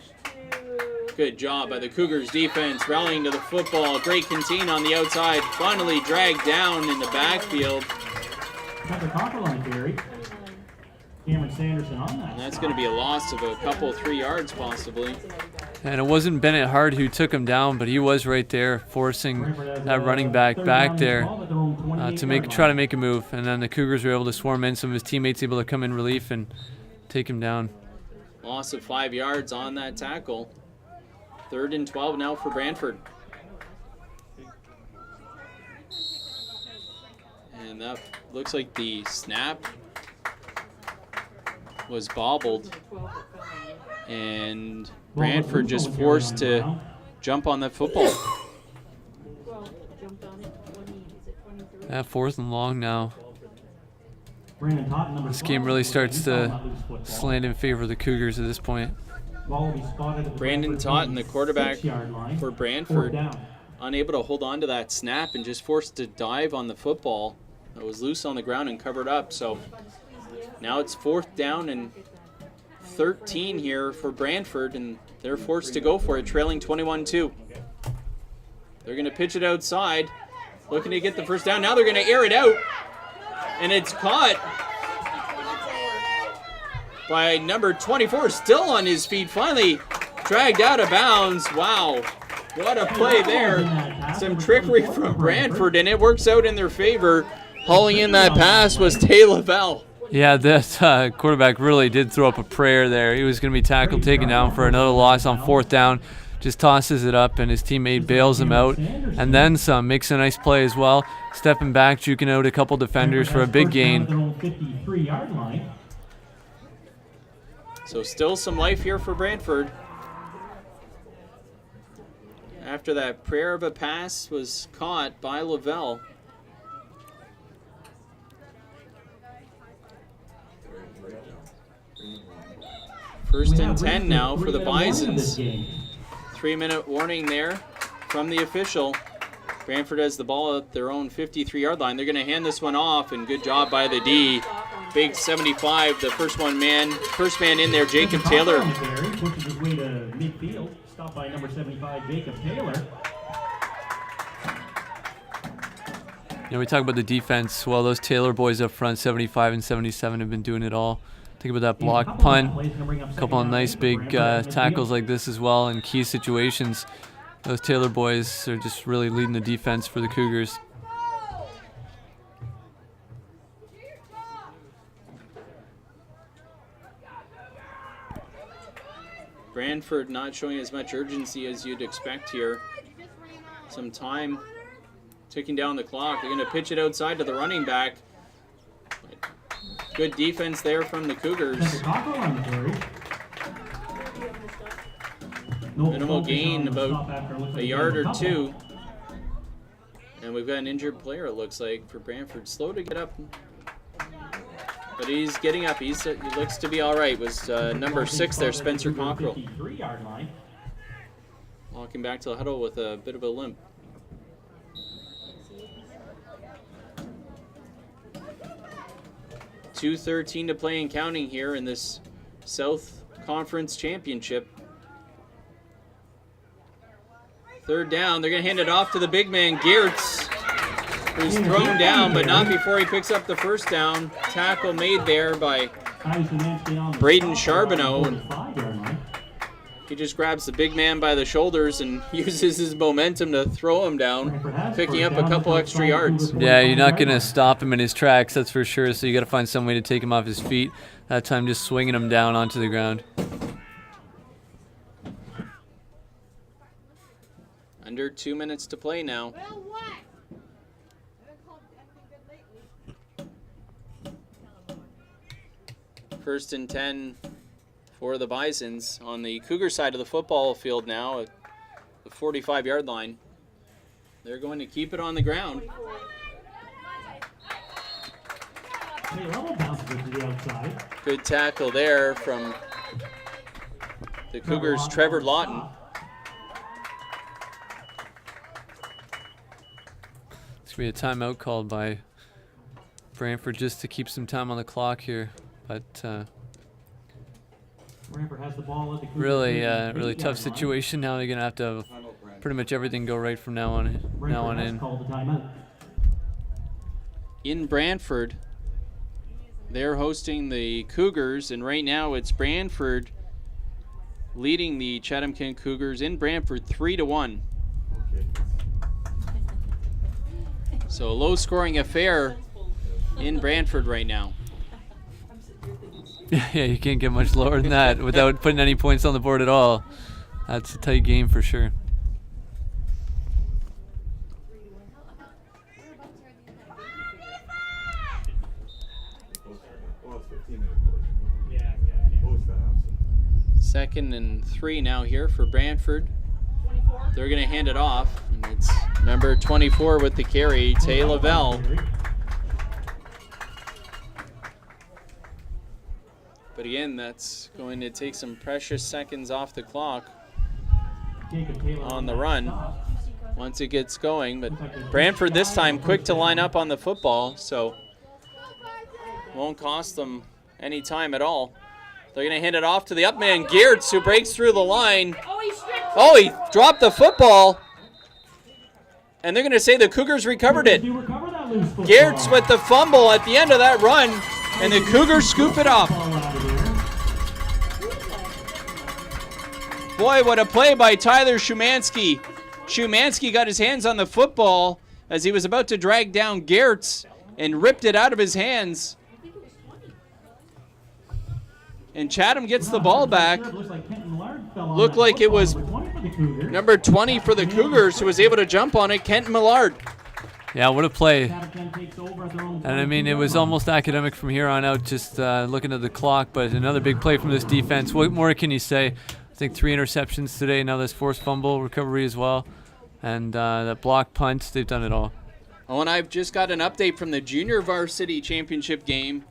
Good job by the Cougars defense, rallying to the football. Great contain on the outside. Finally dragged down in the backfield. Tucker Cockrell on the carry. Cameron Sanderson on that. And that's going to be a loss of a couple, 3 yards possibly. And it wasn't Bennett Hart who took him down, but he was right there, forcing that running back back there to try to make a move. And then the Cougars were able to swarm in. Some of his teammates able to come in relief and take him down. Loss of 5 yards on that tackle. 3rd and 12 now for Brantford. And that looks like the snap was bobbled. And Brantford just forced to jump on that football. 12 jumped on it. 20. Is it 23? Yeah, 4th and long now. Brandon Totten, number This game 12, really he's starts on to that loose football. slant in favor of the Cougars at this point. Ball will be spotted at the Brandon Brantford Totten, the quarterback 26-yard line. for 4th Brantford, down. unable to hold on to that snap and just forced to dive on the football. It was loose on the ground and covered up. So now it's 4th down and 13 here for Brantford, and they're forced to go for it, trailing 21-2. They're going to pitch it outside, looking to get the first down. Now they're going to air it out, and it's caught by number 24, still on his feet, finally dragged out of bounds. Wow, what a play there. Some trickery from Brantford, and it works out in their favor. Hauling in that pass was Tay Lavelle. Yeah, that quarterback really did throw up a prayer there. He was going to be tackled, taken down for another loss on 4th down. Just tosses it up, and his teammate bails him out. And then some, makes a nice play as well. Stepping back, juking out a couple defenders for a big gain. 53-yard line. So still some life here for Brantford. after that prayer of a pass was caught by Lavelle. First We and have 10 reached now the for the 3-minute warning of this Bisons. game. 3-minute warning there from the official. Brantford has the ball at their own 53-yard line. They're going to hand this one off, and good job by the D. Big 75, the first man in there, Jacob Taylor. On the carry, pushes his way to midfield. Stopped by number 75, Jacob Taylor. You know, we talk about the defense. Well, those Taylor boys up front, 75 and 77, have been doing it all. Think about that block punt. A couple of nice big tackles like this as well in key situations. Those Taylor boys are just really leading the defense for the Cougars. Brantford not showing as much urgency as you'd expect here. Some time ticking down the clock. They're going to pitch it outside to the running back. Good defense there from the Cougars. Minimal gain, about a yard or two. And we've got an injured player, it looks like, for Brantford. Slow to get up. But he's getting up. He looks to be all right. Was number 6 there, Spencer Cockrell. Walking back to the huddle with a bit of a limp. .2:13 to play and counting here in this South Conference Championship. Third down, they're going to hand it off to the big man, Geertz, who's thrown down, but not before he picks up the first down. Tackle made there by Braden Charbonneau. And he just grabs the big man by the shoulders and uses his momentum to throw him down, picking up a couple extra yards. Yeah, you're not going to stop him in his tracks, that's for sure, so you got to find some way to take him off his feet. That time just swinging him down onto the ground. Under 2 minutes to play now. First and 10 for the Bisons on the Cougar side of the football field now at the 45-yard line. They're going to keep it on the ground. Good tackle there from the Cougars' Trevor Lawton. It's going to be a timeout called by Brantford just to keep some time on the clock here. But really tough situation now. They're going to have pretty much everything go right from now on in. In Brantford, they're hosting the Cougars, and right now it's Brantford leading the Chatham-Kent Cougars in Brantford 3-1. So a low-scoring affair in Brantford right now. Yeah, you can't get much lower than that without putting any points on the board at all. That's a tight game for sure. Second and 3 now here for Brantford. They're going to hand it off, and it's number 24 with the carry, Tay Lavelle. But again, that's going to take some precious seconds off the clock on the run once it gets going. But Brantford this time quick to line up on the football, so won't cost them any time at all. They're going to hand it off to the up man, Geertz, who breaks through the line. Oh, he dropped the football. And they're going to say the Cougars recovered it. Geertz with the fumble at the end of that run, and the Cougars scoop it up. Boy, what a play by Tyler Shumansky. Shumansky got his hands on the football as he was about to drag down Geertz and ripped it out of his hands. And Chatham gets the ball back. Looked like it was number 20 for the Cougars who was able to jump on it, Kenton Millard. Yeah, what a play. And I mean, it was almost academic from here on out, just looking at the clock, but another big play from this defense. What more can you say? I think 3 interceptions today. Now this forced fumble recovery as well. And that block punt, they've done it all. Oh, and I've just got an update from the Junior Varsity Championship game.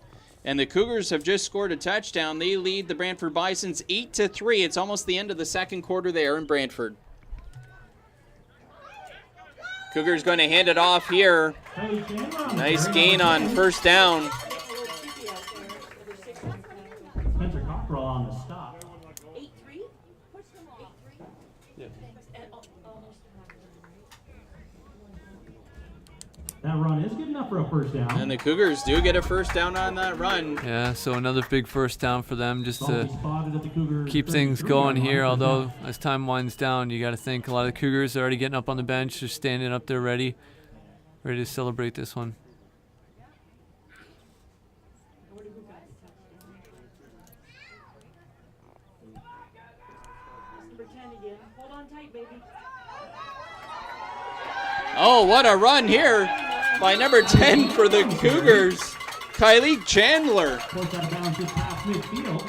And the Cougars have just scored a touchdown. They lead the Brantford Bisons 8-3. It's almost the end of the second quarter there in Brantford. Cougars going to hand it off here. Nice gain on first down. Spencer Cockrell on the stop. 8-3? Push them all. 8-3? And almost That run is good enough for a first down. And the Cougars do get a first down on that run. Yeah, so another big first down for them just Ball to be spotted at the Cougars' keep things 33-yard going line here. for Although down. as time winds down, you got to think a lot of the Cougars are already getting up on the bench, just standing up there ready to celebrate this one. number 10 again. Hold on tight, baby. Oh, what a run here by number 10 for the Cougars, Kylie Chandler. Forced out of bounds just past midfield.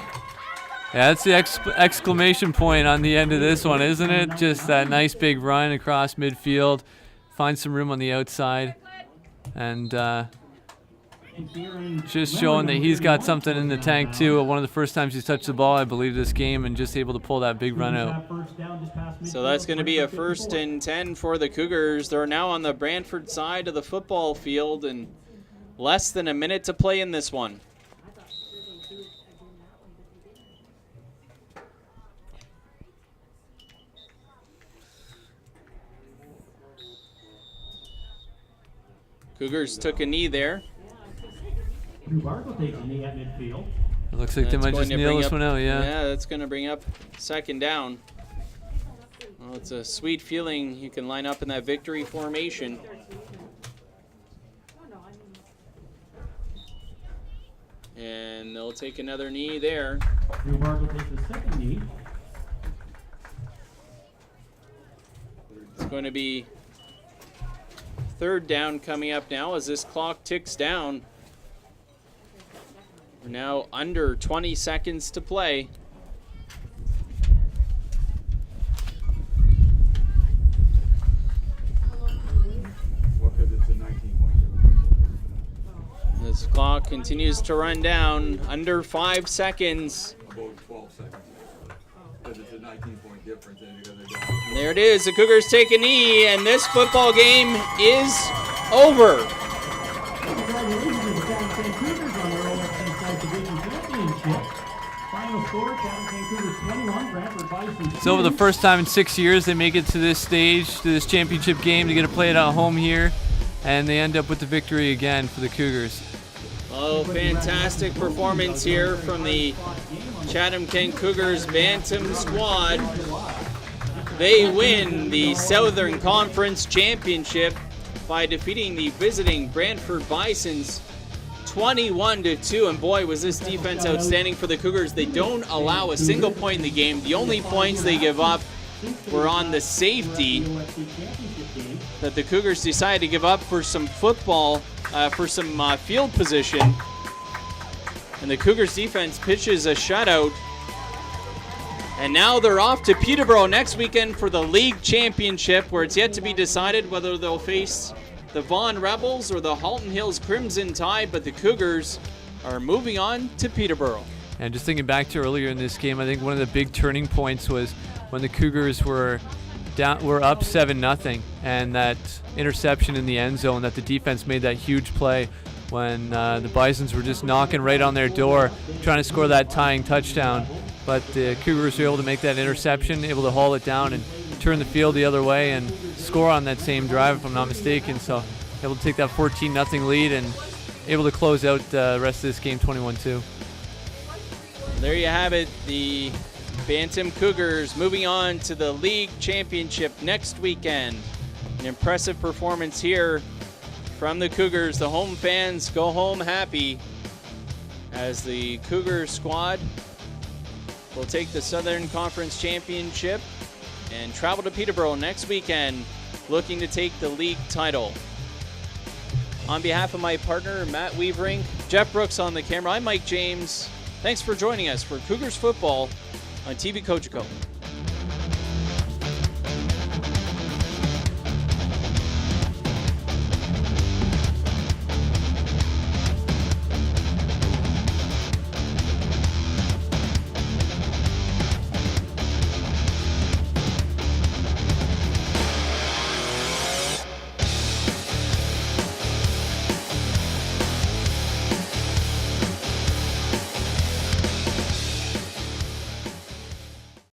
Yeah, that's the exclamation point on the end of this one, isn't it? Just that nice big run across midfield, find some room on the outside, and just showing that he's got something in the tank too. One of the first times he's touched the ball, I believe, this game, and just able to pull that big run out. So that's going to be a 1st and 10 for the Cougars. They're now on the Brantford side of the football field, and less than a minute to play in this one. Cougars took a knee there. Drew Barkle takes a knee at midfield. It looks like they That's might going just to nail bring this up- one out, yeah. Yeah, that's going to bring up 2nd down. Well, it's a sweet feeling you can line up in that victory formation. And they'll take another knee there. Drew Barkle takes the second knee. It's going to be 3rd down coming up now as this clock ticks down. We're now under 20 seconds to play. Well, 'cause it's a 19-point difference. This clock continues to run down, under 5 seconds. About 12 seconds. Because it's a 19-point difference, and because they're down. And there it is, the Cougars take a knee, and this football game is over. Congratulations to the Chatham St. Cougars on their OFC South Division Championship. Final score, Chatham St. Cougars 21, Brantford Bison 2. So for the first time in 6 years, they make it to this stage, to this championship game, to get to play it at home here, and they end up with the victory again for the Cougars. Oh, fantastic performance here from the Chatham Kent Cougars Bantam squad. They win the Southern Conference Championship by defeating the visiting Brantford Bisons 21-2. And boy, was this defense outstanding for the Cougars. They don't allow a single point in the game. The only points they give up were on the safety that the Cougars decided to give up for some football, for some field position. And the Cougars defense pitches a shutout. And now they're off to Peterborough next weekend for the league championship, where it's yet to be decided whether they'll face the Vaughan Rebels or the Halton Hills Crimson Tide, but the Cougars are moving on to Peterborough. And just thinking back to earlier in this game, I think one of the big turning points was when the Cougars were up 7-0, and that interception in the end zone, that the defense made that huge play when the Bisons were just knocking right on their door, trying to score that tying touchdown. But the Cougars were able to make that interception, able to haul it down and turn the field the other way and score on that same drive, if I'm not mistaken. So able to take that 14-0 lead and able to close out the rest of this game 21-2. There you have it, the Bantam Cougars moving on to the league championship next weekend. An impressive performance here from the Cougars. The home fans go home happy as the Cougar squad will take the Southern Conference Championship and travel to Peterborough next weekend looking to take the league title. On behalf of my partner, Matt Weaverink, Jeff Brooks on the camera, I'm Mike James. Thanks for joining us for Cougars football on TV Cogeco.